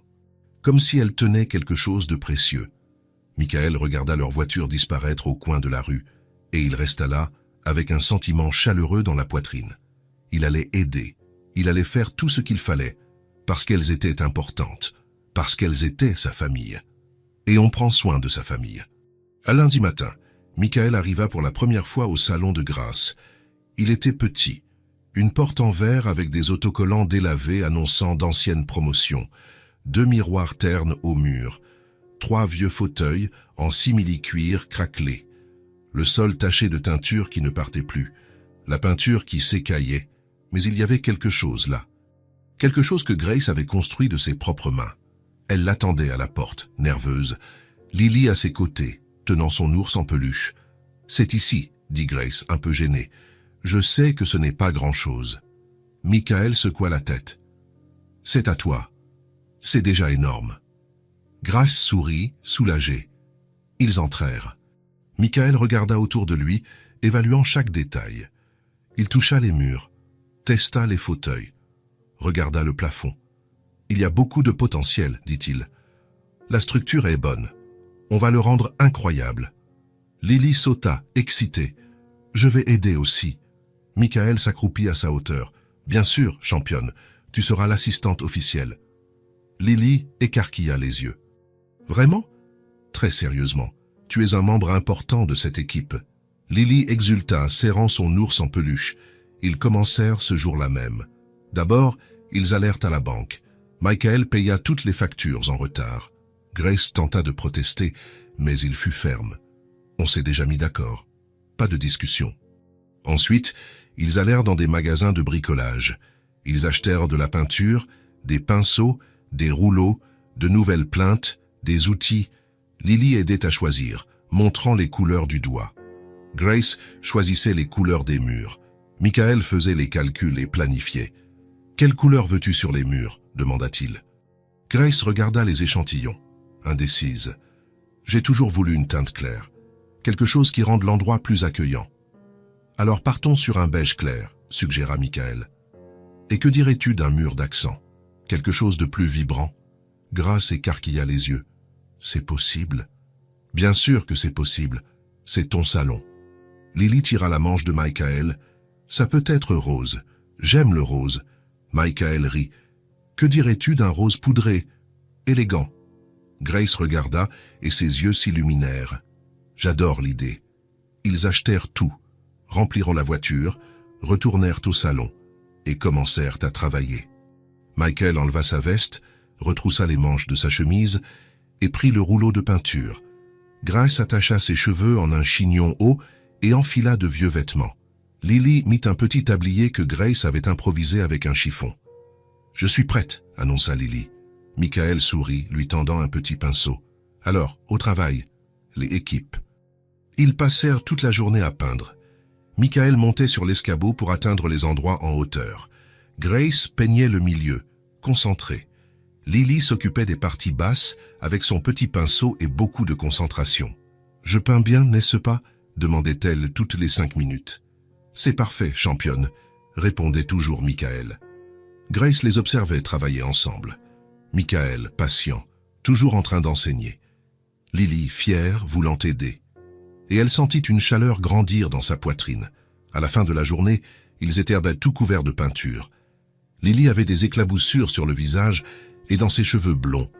Speaker 1: comme si elle tenait quelque chose de précieux. Michael regarda leur voiture disparaître au coin de la rue, et il resta là, avec un sentiment chaleureux dans la poitrine. Il allait aider, il allait faire tout ce qu'il fallait, parce qu'elles étaient importantes, parce qu'elles étaient sa famille. Et on prend soin de sa famille. À lundi matin, Michael arriva pour la première fois au salon de Grace. Il était petit, une porte en verre avec des autocollants délavés annonçant d'anciennes promotions, 2 miroirs ternes au mur, 3 vieux fauteuils en simili-cuir craquelés, le sol taché de teinture qui ne partait plus, la peinture qui s'écaillait, mais il y avait quelque chose là. Quelque chose que Grace avait construit de ses propres mains. Elle l'attendait à la porte, nerveuse, Lily à ses côtés, tenant son ours en peluche. « C'est ici, » dit Grace, un peu gênée. « Je sais que ce n'est pas grand-chose. » Michael secoua la tête. « C'est à toi. C'est déjà énorme. » Grace sourit, soulagée. Ils entrèrent. Michael regarda autour de lui, évaluant chaque détail. Il toucha les murs, testa les fauteuils, regarda le plafond. « Il y a beaucoup de potentiel, dit-il. La structure est bonne. On va le rendre incroyable. » Lily sauta, excitée. « Je vais aider aussi. » Michael s'accroupit à sa hauteur. « Bien sûr, championne, tu seras l'assistante officielle. » Lily écarquilla les yeux. « Vraiment ? » ?»« Très sérieusement. Tu es un membre important de cette équipe. » Lily exulta, serrant son ours en peluche. Ils commencèrent ce jour-là même. D'abord, ils allèrent à la banque. Michael paya toutes les factures en retard. Grace tenta de protester, mais il fut ferme. On s'est déjà mis d'accord. Pas de discussion. Ensuite, ils allèrent dans des magasins de bricolage. Ils achetèrent de la peinture, des pinceaux, des rouleaux, de nouvelles plinthes, des outils. Lily aidait à choisir, montrant les couleurs du doigt. Grace choisissait les couleurs des murs. Michael faisait les calculs et planifiait. « Quelle couleur veux-tu sur les murs ?» demanda-t-il. Grace regarda les échantillons, indécise. « J'ai toujours voulu une teinte claire, quelque chose qui rende l'endroit plus accueillant. »« Alors partons sur un beige clair, » suggéra Michael. « Et que dirais-tu d'un mur d'accent, quelque chose de plus vibrant ?» Grace écarquilla les yeux. « C'est possible. »« Bien sûr que c'est possible. C'est ton salon. » Lily tira la manche de Michael. « Ça peut être rose. J'aime le rose. » Michael rit. « Que dirais-tu d'un rose poudré, élégant ?» Grace regarda et ses yeux s'illuminèrent. « J'adore l'idée. » Ils achetèrent tout, remplirent la voiture, retournèrent au salon et commencèrent à travailler. Michael enleva sa veste, retroussa les manches de sa chemise et prit le rouleau de peinture. Grace attacha ses cheveux en un chignon haut et enfila de vieux vêtements. Lily mit un petit tablier que Grace avait improvisé avec un chiffon. « Je suis prête, » annonça Lily. Michael sourit, lui tendant un petit pinceau. « Alors, au travail. » Les équipes. Ils passèrent toute la journée à peindre. Michael montait sur l'escabeau pour atteindre les endroits en hauteur. Grace peignait le milieu, concentrée. Lily s'occupait des parties basses avec son petit pinceau et beaucoup de concentration. « Je peins bien, n'est-ce pas ?» demandait-elle toutes les 5 minutes. « C'est parfait, championne », répondait toujours Michael. Grace les observait travailler ensemble. Michael, patient, toujours en train d'enseigner. Lily, fière, voulant aider. Et elle sentit une chaleur grandir dans sa poitrine. À la fin de la journée, ils étaient tout couverts de peinture. Lily avait des éclaboussures sur le visage et dans ses cheveux blonds.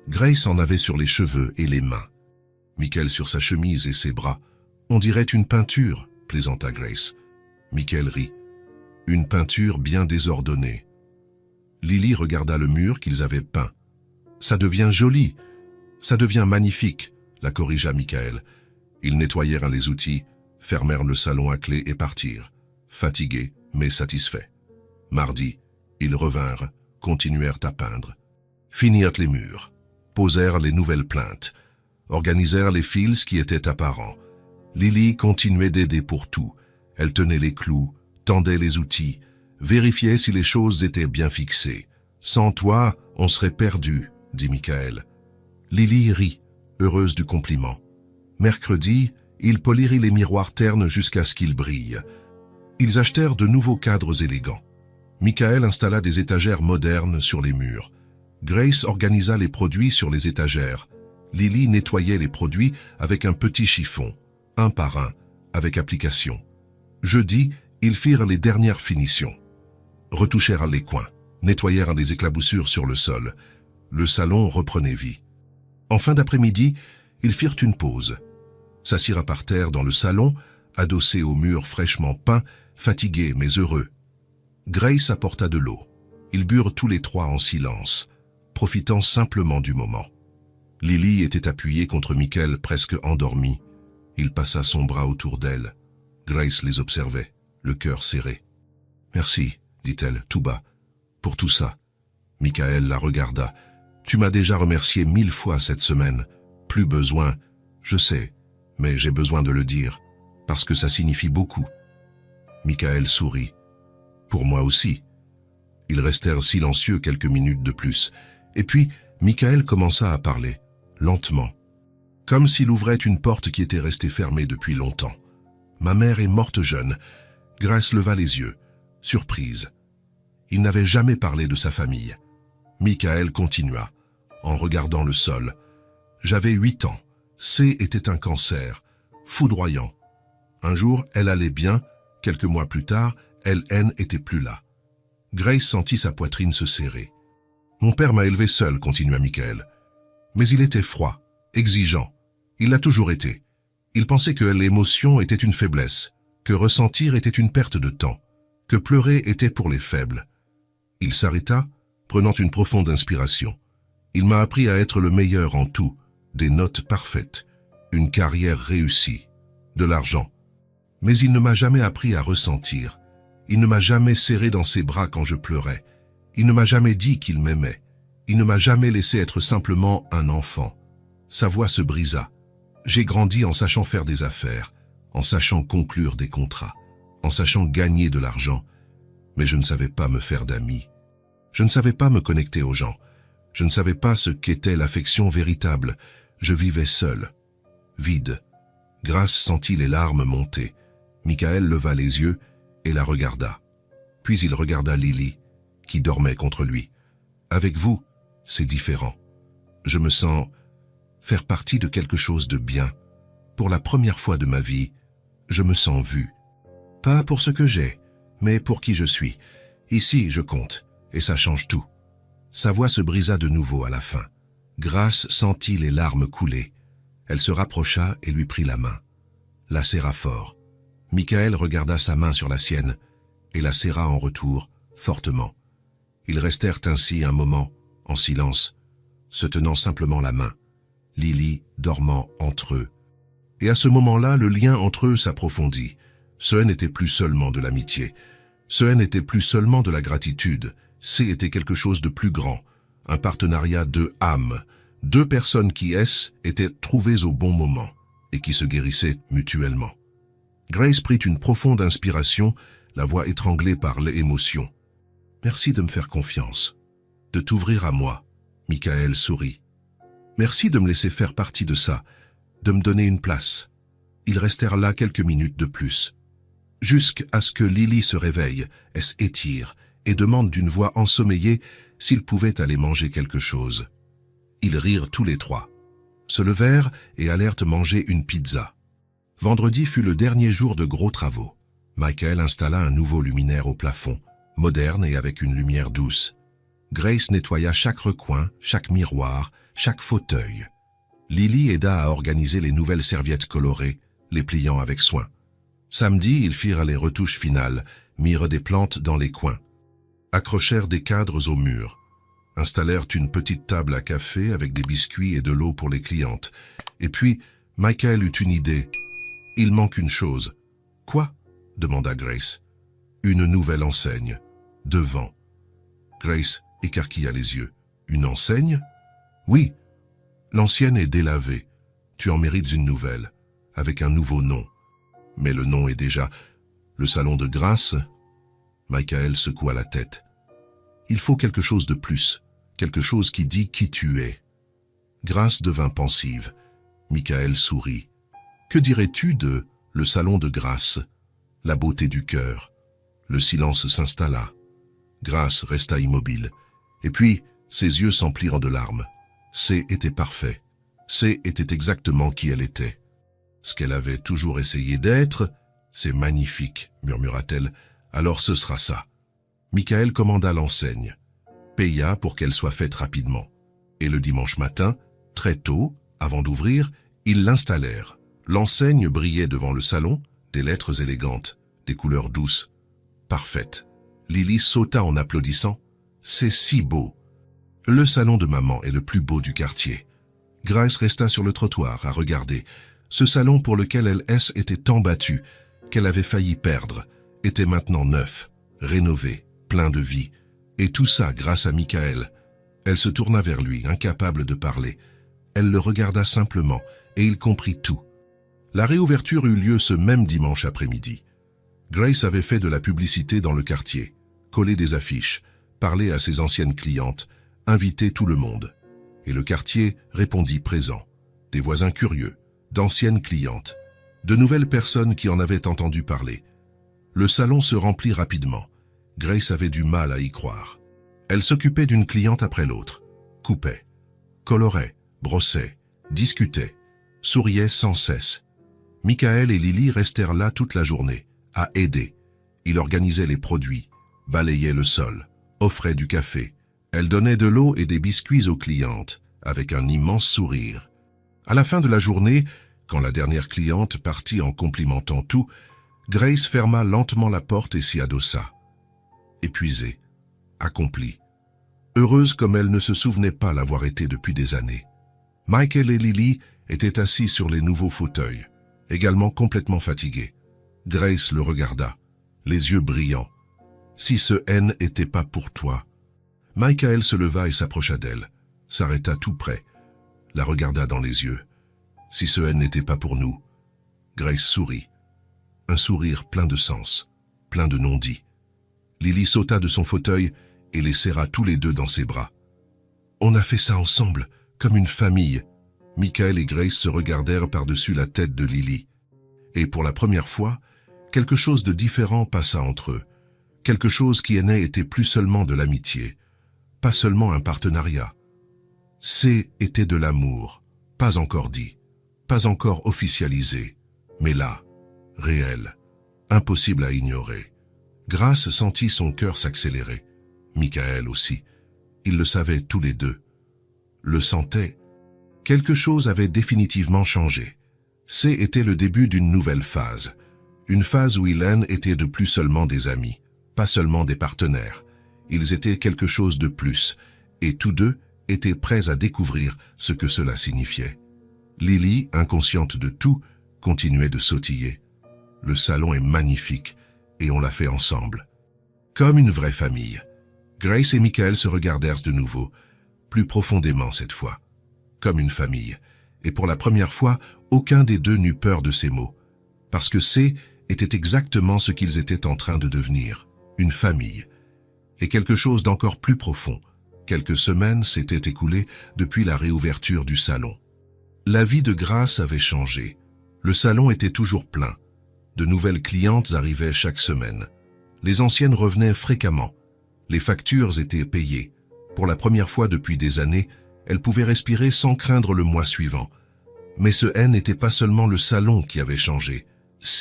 Speaker 1: Grace en avait sur les cheveux et les mains. Michael sur sa chemise et ses bras. « On dirait une peinture », plaisanta Grace. Michael rit. « Une peinture bien désordonnée. » Lily regarda le mur qu'ils avaient peint. « Ça devient joli, ça devient magnifique », la corrigea Michael. Ils nettoyèrent les outils, fermèrent le salon à clé et partirent, fatigués mais satisfaits. Mardi, ils revinrent, continuèrent à peindre. Finirent les murs, posèrent les nouvelles plinthes, organisèrent les fils qui étaient apparents. Lily continuait d'aider pour tout. Elle tenait les clous, tendait les outils, vérifiait si les choses étaient bien fixées. « Sans toi, on serait perdu », dit Michael. Lily rit, heureuse du compliment. Mercredi, il polirit les miroirs ternes jusqu'à ce qu'ils brillent. Ils achetèrent de nouveaux cadres élégants. Michael installa des étagères modernes sur les murs. Grace organisa les produits sur les étagères. Lily nettoyait les produits avec un petit chiffon, un par un, avec application. Jeudi, ils firent les dernières finitions. Retouchèrent les coins, nettoyèrent les éclaboussures sur le sol. Le salon reprenait vie. En fin d'après-midi, ils firent une pause. S'assirent par terre dans le salon, adossés au mur fraîchement peint, fatigués mais heureux. Grace apporta de l'eau. Ils burent tous les trois en silence, profitant simplement du moment. Lily était appuyée contre Michael, presque endormie. Il passa son bras autour d'elle. Grace les observait, le cœur serré. « Merci, dit-elle tout bas, pour tout ça. » Michael la regarda. « Tu m'as déjà remercié 1000 fois cette semaine. Plus besoin, je sais, mais j'ai besoin de le dire, parce que ça signifie beaucoup. » Michael sourit. « Pour moi aussi. » Ils restèrent silencieux quelques minutes de plus. Et puis, Michael commença à parler, lentement, comme s'il ouvrait une porte qui était restée fermée depuis longtemps. « Ma mère est morte jeune. » Grace leva les yeux, surprise. Il n'avait jamais parlé de sa famille. Michael continua, en regardant le sol. « J'avais 8 ans. C était un cancer, foudroyant. Un jour, elle allait bien. Quelques mois plus tard, LN était plus là. » Grace sentit sa poitrine se serrer. « Mon père m'a élevé seul, » continua Michael. « Mais il était froid, exigeant. Il l'a toujours été. Il pensait que l'émotion était une faiblesse, que ressentir était une perte de temps, que pleurer était pour les faibles. » Il s'arrêta, prenant une profonde inspiration. « Il m'a appris à être le meilleur en tout, des notes parfaites, une carrière réussie, de l'argent. Mais il ne m'a jamais appris à ressentir. Il ne m'a jamais serré dans ses bras quand je pleurais. Il ne m'a jamais dit qu'il m'aimait. Il ne m'a jamais laissé être simplement un enfant. » Sa voix se brisa. « J'ai grandi en sachant faire des affaires, en sachant conclure des contrats, en sachant gagner de l'argent. Mais je ne savais pas me faire d'amis. Je ne savais pas me connecter aux gens. Je ne savais pas ce qu'était l'affection véritable. Je vivais seul, vide. » Grace sentit les larmes monter. Michael leva les yeux et la regarda. Puis il regarda Lily, qui dormait contre lui. « Avec vous, c'est différent. Je me sens faire partie de quelque chose de bien. Pour la première fois de ma vie, je me sens vu. Pas pour ce que j'ai, mais pour qui je suis. Ici, je compte, et ça change tout. » Sa voix se brisa de nouveau à la fin. Grace sentit les larmes couler. Elle se rapprocha et lui prit la main. La serra fort. Michael regarda sa main sur la sienne et la serra en retour, fortement. Ils restèrent ainsi un moment, en silence, se tenant simplement la main, Lily dormant entre eux. Et à ce moment-là, le lien entre eux s'approfondit. Ce n'était plus seulement de l'amitié. Ce n'était plus seulement de la gratitude. C'était quelque chose de plus grand. Un partenariat de âmes. 2 personnes qui étaient trouvées au bon moment et qui se guérissaient mutuellement. Grace prit une profonde inspiration, la voix étranglée par l'émotion. « Merci de me faire confiance, de t'ouvrir à moi. » Michael sourit. « Merci de me laisser faire partie de ça, de me donner une place. » Ils restèrent là quelques minutes de plus, jusqu'à ce que Lily se réveille, s'étire et demande d'une voix ensommeillée s'ils pouvaient aller manger quelque chose. Ils rirent tous les 3, se levèrent et allèrent manger une pizza. Vendredi fut le dernier jour de gros travaux. Michael installa un nouveau luminaire au plafond, moderne et avec une lumière douce. Grace nettoya chaque recoin, chaque miroir, chaque fauteuil. Lily aida à organiser les nouvelles serviettes colorées, les pliant avec soin. Samedi, ils firent les retouches finales, mirent des plantes dans les coins, accrochèrent des cadres aux murs, installèrent une petite table à café avec des biscuits et de l'eau pour les clientes. Et puis, Michael eut une idée. « Il manque une chose. »« Quoi ?» demanda Grace. « Une nouvelle enseigne. Devant. » Grace écarquilla les yeux. « Une enseigne ?»« Oui. L'ancienne est délavée. Tu en mérites une nouvelle, avec un nouveau nom. Mais le nom est déjà... Le salon de grâce ?» Michael secoua la tête. « Il faut quelque chose de plus, quelque chose qui dit qui tu es. » Grace devint pensive. Michael sourit. « Que dirais-tu de le salon de grâce ?» la beauté du cœur. Le silence s'installa. Grace resta immobile. Et puis, ses yeux s'emplirent de larmes. C était parfait. C était exactement qui elle était. Ce qu'elle avait toujours essayé d'être, c'est magnifique, murmura-t-elle. Alors ce sera ça. Michael commanda l'enseigne, paya pour qu'elle soit faite rapidement. Et le dimanche matin, très tôt, avant d'ouvrir, ils l'installèrent. L'enseigne brillait devant le salon, des lettres élégantes, des couleurs douces, parfaites. Lily sauta en applaudissant. C'est si beau. Le salon de maman est le plus beau du quartier. Grace resta sur le trottoir à regarder. Ce salon pour lequel elle était tant battue, qu'elle avait failli perdre, était maintenant neuf, rénové, plein de vie. Et tout ça grâce à Michael. Elle se tourna vers lui, incapable de parler. Elle le regarda simplement, et il comprit tout. La réouverture eut lieu ce même dimanche après-midi. Grace avait fait de la publicité dans le quartier, collé des affiches, parlé à ses anciennes clientes, invité tout le monde. Et le quartier répondit présent. Des voisins curieux, d'anciennes clientes, de nouvelles personnes qui en avaient entendu parler. Le salon se remplit rapidement. Grace avait du mal à y croire. Elle s'occupait d'une cliente après l'autre, coupait, colorait, brossait, discutait, souriait sans cesse. Michael et Lily restèrent là toute la journée, à aider. Il organisait les produits, balayait le sol, offrait du café. Elle donnait de l'eau et des biscuits aux clientes, avec un immense sourire. À la fin de la journée, quand la dernière cliente partit en complimentant tout, Grace ferma lentement la porte et s'y adossa. Épuisée, accomplie, heureuse comme elle ne se souvenait pas l'avoir été depuis des années. Michael et Lily étaient assis sur les nouveaux fauteuils, également complètement fatigués. Grace le regarda, les yeux brillants. « Si ce N n'était pas pour toi ». Michael se leva et s'approcha d'elle, s'arrêta tout près, la regarda dans les yeux. « Si ce N n'était pas pour nous ». Grace sourit. Un sourire plein de sens, plein de non-dits. Lily sauta de son fauteuil et les serra tous les deux dans ses bras. « On a fait ça ensemble, comme une famille ». Michael et Grace se regardèrent par-dessus la tête de Lily. Et pour la première fois, quelque chose de différent passa entre eux. Quelque chose qui était plus seulement de l'amitié, pas seulement un partenariat. Était de l'amour, pas encore dit, pas encore officialisé, mais là, réel, impossible à ignorer. Grace sentit son cœur s'accélérer. Michael aussi. Ils le savaient tous les deux. Le sentaient. Quelque chose avait définitivement changé. Était le début d'une nouvelle phase. Une phase où ils étaient de plus seulement des amis, pas seulement des partenaires. Ils étaient quelque chose de plus, et tous deux étaient prêts à découvrir ce que cela signifiait. Lily, inconsciente de tout, continuait de sautiller. Le salon est magnifique, et on l'a fait ensemble. Comme une vraie famille. Grace et Michael se regardèrent de nouveau, plus profondément cette fois. Comme une famille. Et pour la première fois, aucun des deux n'eut peur de ces mots. Parce que était exactement ce qu'ils étaient en train de devenir. Une famille. Et quelque chose d'encore plus profond. Quelques semaines s'étaient écoulées depuis la réouverture du salon. La vie de Grace avait changé. Le salon était toujours plein. De nouvelles clientes arrivaient chaque semaine. Les anciennes revenaient fréquemment. Les factures étaient payées. Pour la première fois depuis des années, elle pouvait respirer sans craindre le mois suivant. Mais ce n'était pas seulement le salon qui avait changé.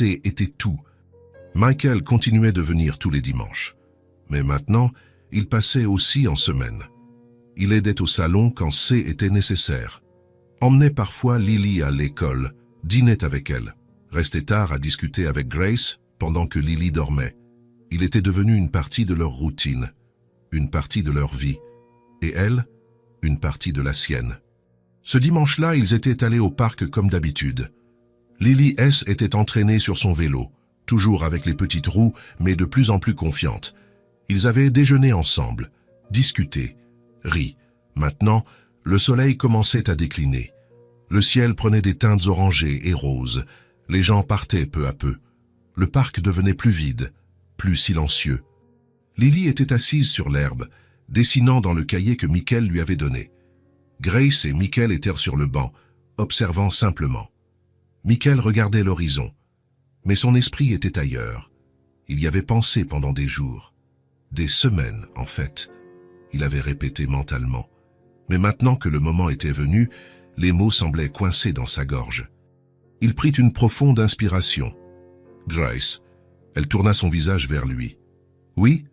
Speaker 1: Était tout. Michael continuait de venir tous les dimanches. Mais maintenant, il passait aussi en semaine. Il aidait au salon quand était nécessaire. Emmenait parfois Lily à l'école, dînait avec elle, restait tard à discuter avec Grace pendant que Lily dormait. Il était devenu une partie de leur routine, une partie de leur vie. Et elle, une partie de la sienne. Ce dimanche-là, ils étaient allés au parc comme d'habitude. Lily était entraînée sur son vélo, toujours avec les petites roues, mais de plus en plus confiante. Ils avaient déjeuné ensemble, discuté, ri. Maintenant, le soleil commençait à décliner. Le ciel prenait des teintes orangées et roses. Les gens partaient peu à peu. Le parc devenait plus vide, plus silencieux. Lily était assise sur l'herbe, dessinant dans le cahier que Michael lui avait donné. Grace et Michael étaient sur le banc, observant simplement. Michael regardait l'horizon, mais son esprit était ailleurs. Il y avait pensé pendant des jours, des semaines en fait. Il avait répété mentalement. Mais maintenant que le moment était venu, les mots semblaient coincés dans sa gorge. Il prit une profonde inspiration. Grace. Elle tourna son visage vers lui. Oui?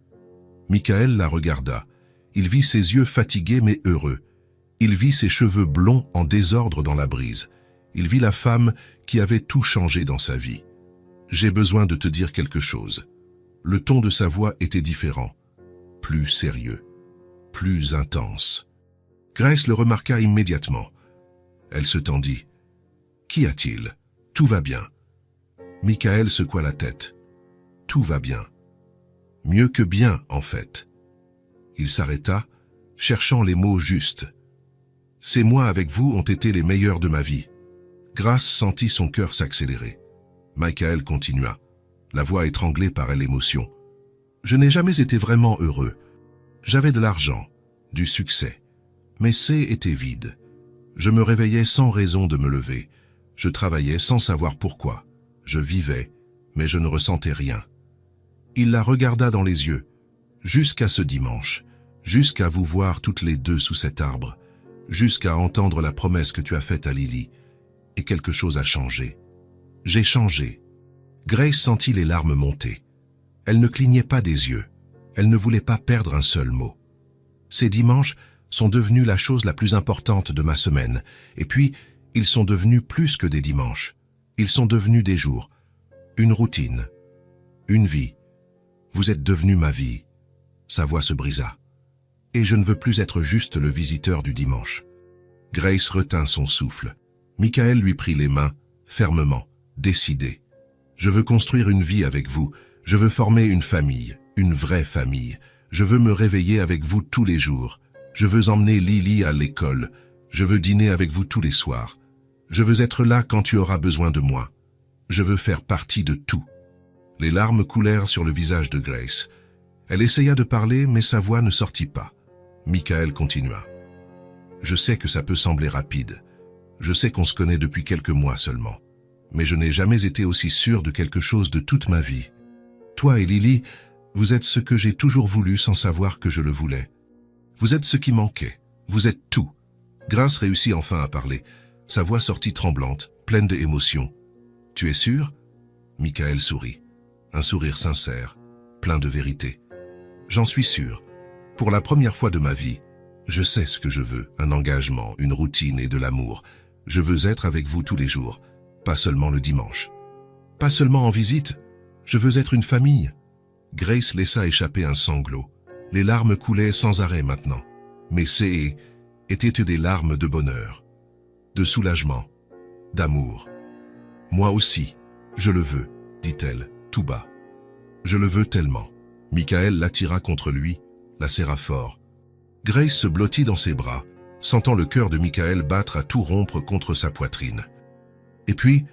Speaker 1: Michael la regarda. Il vit ses yeux fatigués mais heureux. Il vit ses cheveux blonds en désordre dans la brise. Il vit la femme qui avait tout changé dans sa vie. J'ai besoin de te dire quelque chose. Le ton de sa voix était différent, plus sérieux, plus intense. Grace le remarqua immédiatement. Elle se tendit. Qu'y a-t-il? Tout va bien. Michael secoua la tête. Tout va bien. Mieux que bien, en fait. Il s'arrêta, cherchant les mots justes. Ces mois avec vous ont été les meilleurs de ma vie. Grace sentit son cœur s'accélérer. Michael continua, la voix étranglée par l'émotion. Je n'ai jamais été vraiment heureux. J'avais de l'argent, du succès. Mes C étaient vides. Je me réveillais sans raison de me lever. Je travaillais sans savoir pourquoi. Je vivais, mais je ne ressentais rien. Il la regarda dans les yeux. Jusqu'à ce dimanche, jusqu'à vous voir toutes les deux sous cet arbre, jusqu'à entendre la promesse que tu as faite à Lily. Et quelque chose a changé. J'ai changé. Grace sentit les larmes monter. Elle ne clignait pas des yeux. Elle ne voulait pas perdre un seul mot. Ces dimanches sont devenus la chose la plus importante de ma semaine. Et puis, ils sont devenus plus que des dimanches. Ils sont devenus des jours. Une routine. Une vie. Vous êtes devenu ma vie. Sa voix se brisa. Et je ne veux plus être juste le visiteur du dimanche. Grace retint son souffle. Michael lui prit les mains, fermement, décidé. Je veux construire une vie avec vous. Je veux former une famille, une vraie famille. Je veux me réveiller avec vous tous les jours. Je veux emmener Lily à l'école. Je veux dîner avec vous tous les soirs. Je veux être là quand tu auras besoin de moi. Je veux faire partie de tout. Les larmes coulèrent sur le visage de Grace. Elle essaya de parler, mais sa voix ne sortit pas. Michael continua. Je sais que ça peut sembler rapide. Je sais qu'on se connaît depuis quelques mois seulement. Mais je n'ai jamais été aussi sûr de quelque chose de toute ma vie. Toi et Lily, vous êtes ce que j'ai toujours voulu sans savoir que je le voulais. Vous êtes ce qui manquait. Vous êtes tout. Grace réussit enfin à parler. Sa voix sortit tremblante, pleine d'émotion. Tu es sûr? Michael sourit. Un sourire sincère, plein de vérité. J'en suis sûr. Pour la première fois de ma vie, je sais ce que je veux, un engagement, une routine et de l'amour. Je veux être avec vous tous les jours, pas seulement le dimanche. Pas seulement en visite, je veux être une famille. Grace laissa échapper un sanglot. Les larmes coulaient sans arrêt maintenant. Mais ces étaient des larmes de bonheur, de soulagement, d'amour. Moi aussi, je le veux, dit-elle, tout bas. Je le veux tellement. Michael l'attira contre lui, la serra fort. Grace se blottit dans ses bras, sentant le cœur de Michael battre à tout rompre contre sa poitrine. Et puis,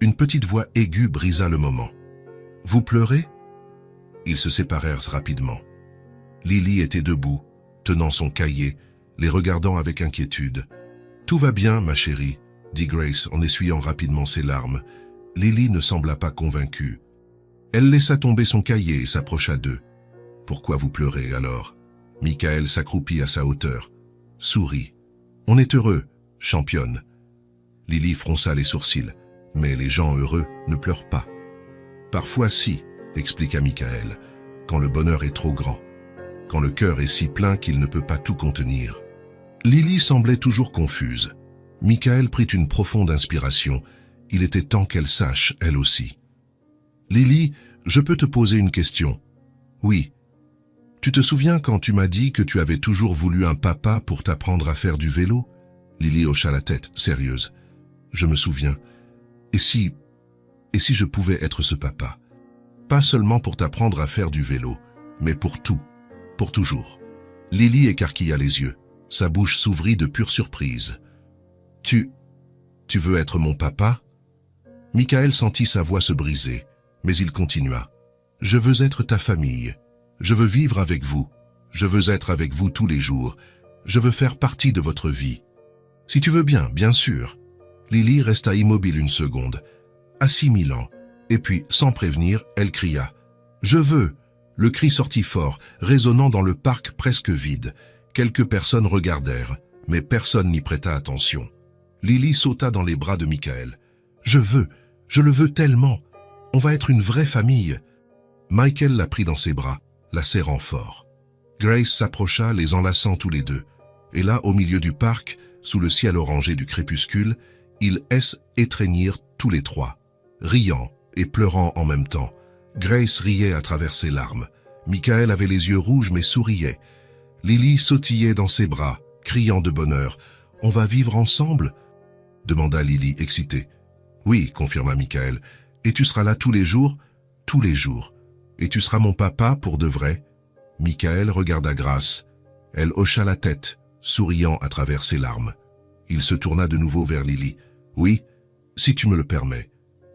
Speaker 1: une petite voix aiguë brisa le moment. « Vous pleurez ?» Ils se séparèrent rapidement. Lily était debout, tenant son cahier, les regardant avec inquiétude. « Tout va bien, ma chérie », dit Grace en essuyant rapidement ses larmes. Lily ne sembla pas convaincue. Elle laissa tomber son cahier et s'approcha d'eux. « Pourquoi vous pleurez alors ?» Michael s'accroupit à sa hauteur, sourit. « On est heureux, championne. » Lily fronça les sourcils, mais les gens heureux ne pleurent pas. « Parfois si, » expliqua Michael, « quand le bonheur est trop grand, quand le cœur est si plein qu'il ne peut pas tout contenir. » Lily semblait toujours confuse. Michael prit une profonde inspiration. Il était temps qu'elle sache, elle aussi. « Lily, je peux te poser une question ?»« Oui. » « Tu te souviens quand tu m'as dit que tu avais toujours voulu un papa pour t'apprendre à faire du vélo ?» Lily hocha la tête, sérieuse. « Je me souviens. Et si je pouvais être ce papa? Pas seulement pour t'apprendre à faire du vélo, mais pour tout, pour toujours. » Lily écarquilla les yeux. Sa bouche s'ouvrit de pure surprise. « Tu veux être mon papa ?» Michael sentit sa voix se briser, mais il continua. « Je veux être ta famille. Je veux vivre avec vous. Je veux être avec vous tous les jours. Je veux faire partie de votre vie. Si tu veux bien sûr. » Lily resta immobile une seconde, assimilant, et puis, sans prévenir, elle cria. « Je veux !» Le cri sortit fort, résonnant dans le parc presque vide. Quelques personnes regardèrent, mais personne n'y prêta attention. Lily sauta dans les bras de Michael. « Je le veux tellement. On va être une vraie famille. » Michael la prit dans ses bras, la serrant fort. Grace s'approcha, les enlaçant tous les deux. Et là, au milieu du parc, sous le ciel orangé du crépuscule, ils étreignirent tous les trois, riant et pleurant en même temps. Grace riait à travers ses larmes. Michael avait les yeux rouges mais souriait. Lily sautillait dans ses bras, criant de bonheur. « On va vivre ensemble ?» demanda Lily, excitée. « Oui, » confirma Michael. « Et tu seras là tous les jours ?»« Tous les jours. Et tu seras mon papa pour de vrai ?» Michael regarda Grace. Elle hocha la tête, souriant à travers ses larmes. Il se tourna de nouveau vers Lily. « Oui, si tu me le permets. »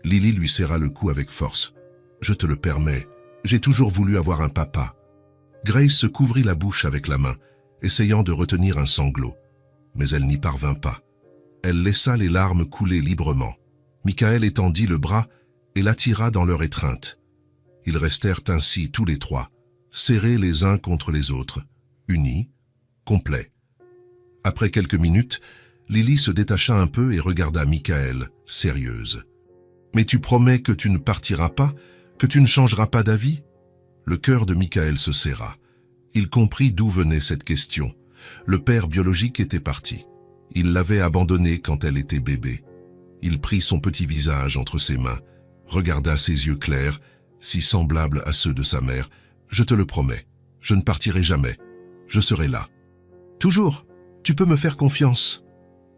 Speaker 1: Lily lui serra le cou avec force. « Je te le permets. J'ai toujours voulu avoir un papa. » Grace se couvrit la bouche avec la main, essayant de retenir un sanglot. Mais elle n'y parvint pas. Elle laissa les larmes couler librement. Michael étendit le bras et l'attira dans leur étreinte. Ils restèrent ainsi tous les trois, serrés les uns contre les autres, unis, complets. Après quelques minutes, Lily se détacha un peu et regarda Michael, sérieuse. « Mais tu promets que tu ne partiras pas, que tu ne changeras pas d'avis ?» Le cœur de Michael se serra. Il comprit d'où venait cette question. Le père biologique était parti. Il l'avait abandonnée quand elle était bébé. Il prit son petit visage entre ses mains, regarda ses yeux clairs, si semblables à ceux de sa mère. « Je te le promets, je ne partirai jamais. Je serai là. »« Toujours, tu peux me faire confiance. »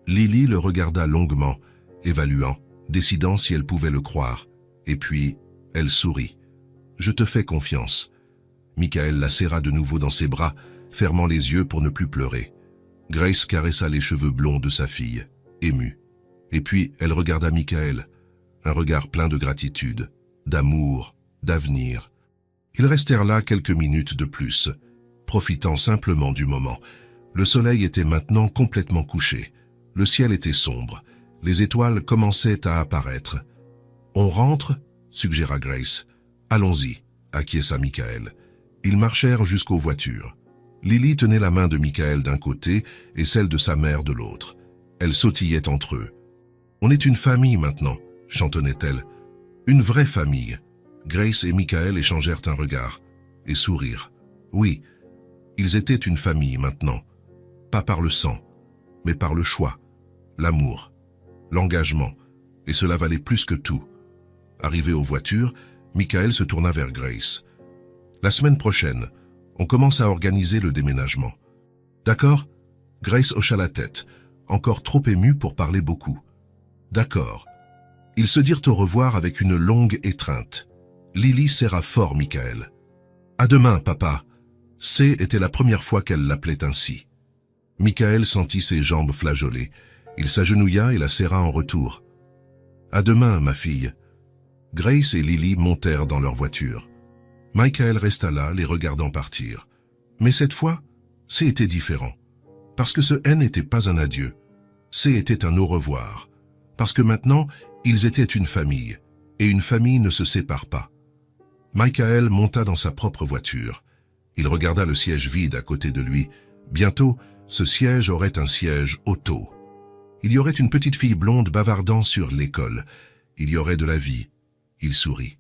Speaker 1: Lily le regarda longuement, évaluant, décidant si elle pouvait le croire. Et puis, elle sourit. « Je te fais confiance. » Michael la serra de nouveau dans ses bras, fermant les yeux pour ne plus pleurer. Grace caressa les cheveux blonds de sa fille, émue. Et puis, elle regarda Michael, un regard plein de gratitude, d'amour, d'avenir. Ils restèrent là quelques minutes de plus, profitant simplement du moment. Le soleil était maintenant complètement couché. Le ciel était sombre. Les étoiles commençaient à apparaître. « On rentre ?» suggéra Grace. « Allons-y » acquiesça Michael. Ils marchèrent jusqu'aux voitures. Lily tenait la main de Michael d'un côté et celle de sa mère de l'autre. Elle sautillait entre eux. « On est une famille maintenant » chantonnait-elle. « Une vraie famille » Grace et Michael échangèrent un regard et sourirent. Oui, ils étaient une famille maintenant. Pas par le sang, mais par le choix, l'amour, l'engagement, et cela valait plus que tout. Arrivé aux voitures, Michael se tourna vers Grace. « La semaine prochaine, on commence à organiser le déménagement. »« D'accord ?» Grace hocha la tête, encore trop émue pour parler beaucoup. « D'accord. » Ils se dirent au revoir avec une longue étreinte. Lily serra fort Michael. « À demain, papa !» C était la première fois qu'elle l'appelait ainsi. Michael sentit ses jambes flageoler. Il s'agenouilla et la serra en retour. « À demain, ma fille !» Grace et Lily montèrent dans leur voiture. Michael resta là, les regardant partir. Mais cette fois, C était différent. Parce que ce N n'était pas un adieu. C était un au revoir. Parce que maintenant, ils étaient une famille. Et une famille ne se sépare pas. Michael monta dans sa propre voiture. Il regarda le siège vide à côté de lui. Bientôt, ce siège aurait un siège auto. Il y aurait une petite fille blonde bavardant sur l'école. Il y aurait de la vie. Il sourit.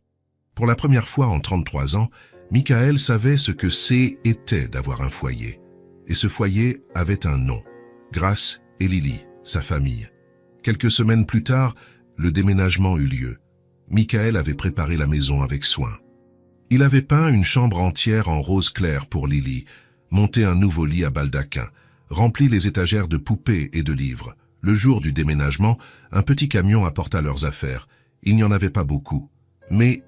Speaker 1: Pour la première fois en 33 ans, Michael savait ce que c'était d'avoir un foyer. Et ce foyer avait un nom. Grace et Lily, sa famille. Quelques semaines plus tard, le déménagement eut lieu. Michael avait préparé la maison avec soin. Il avait peint une chambre entière en rose clair pour Lily, monté un nouveau lit à baldaquin, rempli les étagères de poupées et de livres. Le jour du déménagement, un petit camion apporta leurs affaires. Il n'y en avait pas beaucoup, mais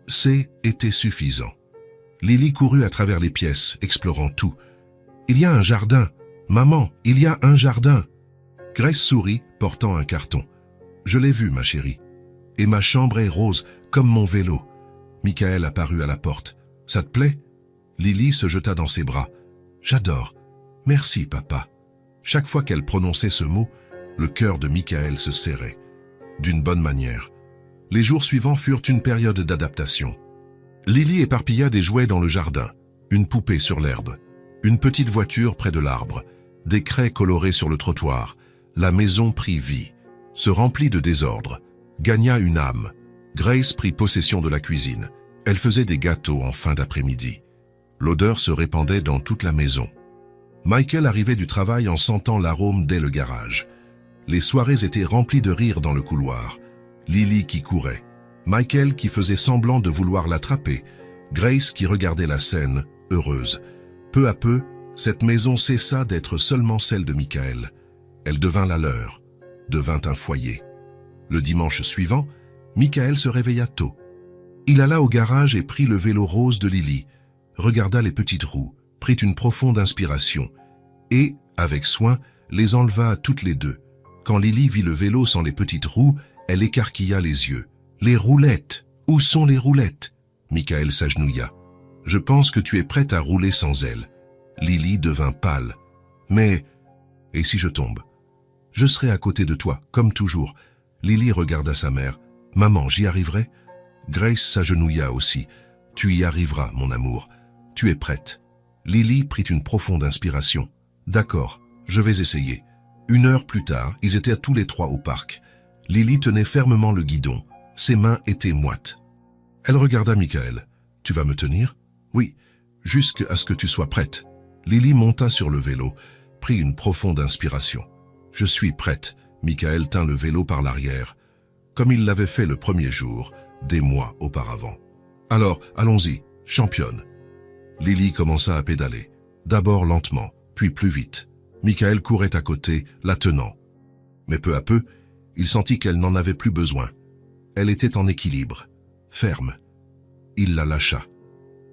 Speaker 1: était suffisant. Lily courut à travers les pièces, explorant tout. « Il y a un jardin. Maman, il y a un jardin. » Grace sourit, portant un carton. « Je l'ai vu, ma chérie. Et ma chambre est rose, comme mon vélo. » Michael apparut à la porte. « Ça te plaît ?» Lily se jeta dans ses bras. « J'adore. Merci, papa. » Chaque fois qu'elle prononçait ce mot, le cœur de Michael se serrait. D'une bonne manière. Les jours suivants furent une période d'adaptation. Lily éparpilla des jouets dans le jardin, une poupée sur l'herbe, une petite voiture près de l'arbre, des craies colorées sur le trottoir. La maison prit vie, se remplit de désordre, gagna une âme. Grace prit possession de la cuisine. Elle faisait des gâteaux en fin d'après-midi. L'odeur se répandait dans toute la maison. Michael arrivait du travail en sentant l'arôme dès le garage. Les soirées étaient remplies de rires dans le couloir. Lily qui courait, Michael qui faisait semblant de vouloir l'attraper, Grace qui regardait la scène, heureuse. Peu à peu, cette maison cessa d'être seulement celle de Michael. Elle devint la leur, devint un foyer. Le dimanche suivant, Michael se réveilla tôt. Il alla au garage et prit le vélo rose de Lily, regarda les petites roues, prit une profonde inspiration et, avec soin, les enleva toutes les deux. Quand Lily vit le vélo sans les petites roues, elle écarquilla les yeux. « Les roulettes! Où sont les roulettes ?» Michael s'agenouilla. « Je pense que tu es prête à rouler sans elles. » Lily devint pâle. « Mais, et si je tombe ? Je serai à côté de toi, comme toujours. » Lily regarda sa mère. « Maman, j'y arriverai ?» Grace s'agenouilla aussi. « Tu y arriveras, mon amour. Tu es prête. » Lily prit une profonde inspiration. « D'accord, je vais essayer. » 1 heure plus tard, ils étaient tous les trois au parc. Lily tenait fermement le guidon. Ses mains étaient moites. Elle regarda Michael. « Tu vas me tenir ?»« Oui, jusqu'à ce que tu sois prête. » Lily monta sur le vélo, prit une profonde inspiration. « Je suis prête. » Michael tint le vélo par l'arrière, comme il l'avait fait le premier jour, des mois auparavant. « Alors, allons-y, championne. » Lily commença à pédaler, d'abord lentement, puis plus vite. Michael courait à côté, la tenant. Mais peu à peu, il sentit qu'elle n'en avait plus besoin. Elle était en équilibre, ferme. Il la lâcha.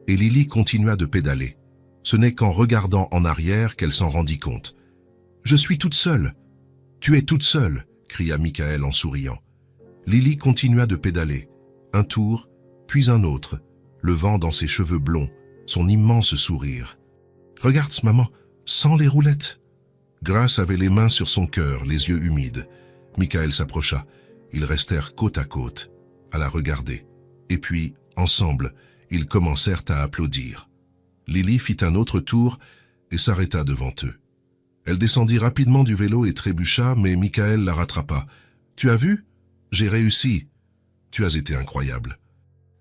Speaker 1: Et Lily continua de pédaler. Ce n'est qu'en regardant en arrière qu'elle s'en rendit compte. « Je suis toute seule. »« Tu es toute seule » cria Michael en souriant. Lily continua de pédaler. Un tour, puis un autre, le vent dans ses cheveux blonds, son immense sourire. « Regarde, maman, sans les roulettes !» Grace avait les mains sur son cœur, les yeux humides. Michael s'approcha. Ils restèrent côte à côte, à la regarder. Et puis, ensemble, ils commencèrent à applaudir. Lily fit un autre tour et s'arrêta devant eux. Elle descendit rapidement du vélo et trébucha, mais Michael la rattrapa. « Tu as vu ? J'ai réussi. Tu as été incroyable. »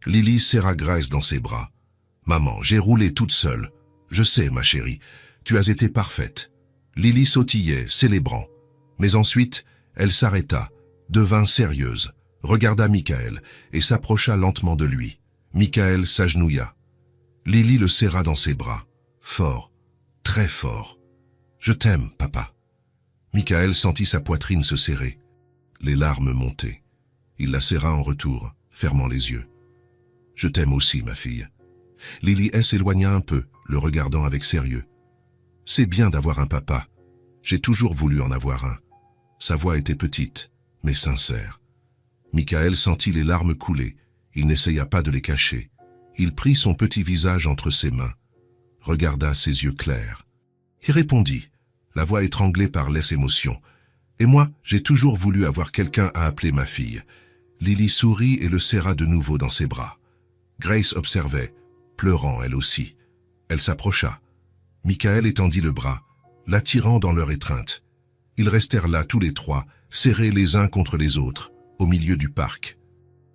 Speaker 1: Lily serra Grace dans ses bras. « Maman, j'ai roulé toute seule. Je sais, ma chérie, tu as été parfaite. » Lily sautillait, célébrant. Mais ensuite, elle s'arrêta, devint sérieuse, regarda Michael et s'approcha lentement de lui. Michael s'agenouilla. Lily le serra dans ses bras, fort, très fort. « Je t'aime, papa. » Michael sentit sa poitrine se serrer. Les larmes montaient. Il la serra en retour, fermant les yeux. « Je t'aime aussi, ma fille. » Lily s'éloigna un peu, le regardant avec sérieux. « C'est bien d'avoir un papa. J'ai toujours voulu en avoir un. » Sa voix était petite, mais sincère. Michael sentit les larmes couler. Il n'essaya pas de les cacher. Il prit son petit visage entre ses mains, regarda ses yeux clairs. Il répondit, la voix étranglée par les émotions. « Et moi, j'ai toujours voulu avoir quelqu'un à appeler ma fille. » Lily sourit et le serra de nouveau dans ses bras. Grace observait, pleurant elle aussi. Elle s'approcha. Michael étendit le bras, l'attirant dans leur étreinte. Ils restèrent là tous les trois, serrés les uns contre les autres, au milieu du parc.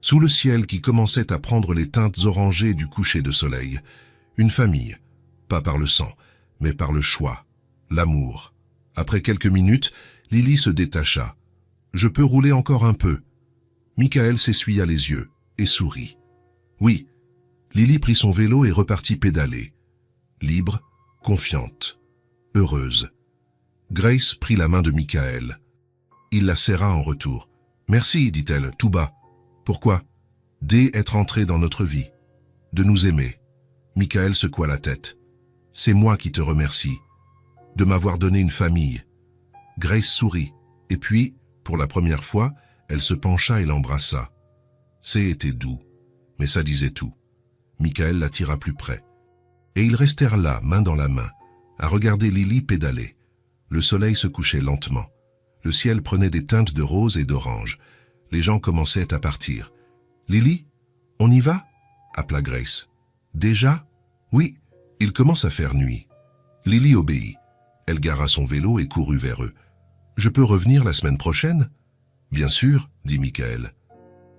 Speaker 1: Sous le ciel qui commençait à prendre les teintes orangées du coucher de soleil, une famille, pas par le sang, mais par le choix, l'amour. Après quelques minutes, Lily se détacha. « Je peux rouler encore un peu ?» Michael s'essuya les yeux et sourit. « Oui. » Lily prit son vélo et repartit pédaler. Libre, confiante, heureuse. Grace prit la main de Michael. Il la serra en retour. « Merci, dit-elle, tout bas. Pourquoi ? D'être entré dans notre vie. De nous aimer. » Michael secoua la tête. « C'est moi qui te remercie. De m'avoir donné une famille. » Grace sourit, et puis, pour la première fois, elle se pencha et l'embrassa. C'était doux, mais ça disait tout. Michael l'attira plus près. Et ils restèrent là, main dans la main, à regarder Lily pédaler. Le soleil se couchait lentement. Le ciel prenait des teintes de rose et d'orange. Les gens commençaient à partir. « Lily, on y va ?» appela Grace. Déjà? Oui, il commence à faire nuit. Lily obéit. Elle gara son vélo et courut vers eux. Je peux revenir la semaine prochaine? Bien sûr, dit Michael.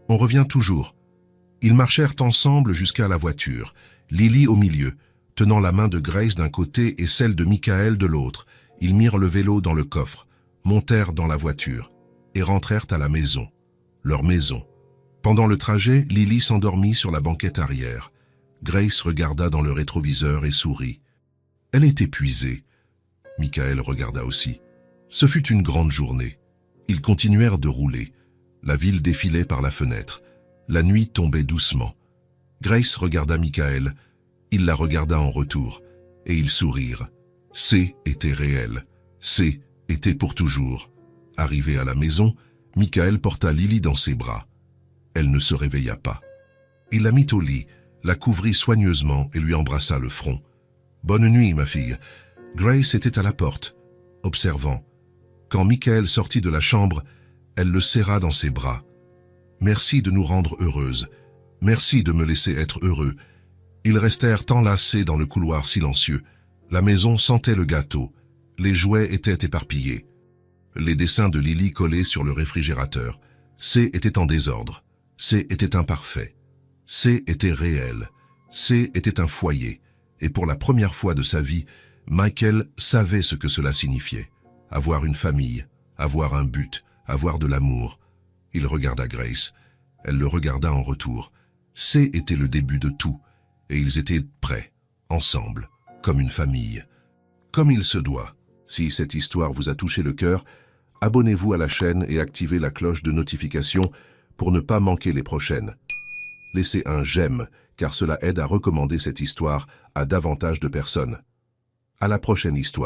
Speaker 1: On revient toujours. Ils marchèrent ensemble jusqu'à la voiture, Lily au milieu, tenant la main de Grace d'un côté et celle de Michael de l'autre. Ils mirent le vélo dans le coffre, montèrent dans la voiture et rentrèrent à la maison, leur maison. Pendant le trajet, Lily s'endormit sur la banquette arrière. Grace regarda dans le rétroviseur et sourit. Elle est épuisée. Michael regarda aussi. Ce fut une grande journée. Ils continuèrent de rouler. La ville défilait par la fenêtre. La nuit tombait doucement. Grace regarda Michael. Il la regarda en retour, et ils sourirent. C était réel. C était pour toujours. Arrivé à la maison, Michael porta Lily dans ses bras. Elle ne se réveilla pas. Il la mit au lit, la couvrit soigneusement et lui embrassa le front. « Bonne nuit, ma fille. » Grace était à la porte, observant. Quand Michael sortit de la chambre, elle le serra dans ses bras. « Merci de nous rendre heureuses. Merci de me laisser être heureux. » Ils restèrent enlacés dans le couloir silencieux. La maison sentait le gâteau. Les jouets étaient éparpillés. Les dessins de Lily collés sur le réfrigérateur. C était en désordre. C était imparfait. C était réel. C était un foyer. Et pour la première fois de sa vie, Michael savait ce que cela signifiait. Avoir une famille, avoir un but, avoir de l'amour. Il regarda Grace. Elle le regarda en retour. C était le début de tout. Et ils étaient prêts, ensemble, comme une famille. Comme il se doit. Si cette histoire vous a touché le cœur, abonnez-vous à la chaîne et activez la cloche de notification pour ne pas manquer les prochaines. Laissez un j'aime, car cela aide à recommander cette histoire à davantage de personnes. À la prochaine histoire.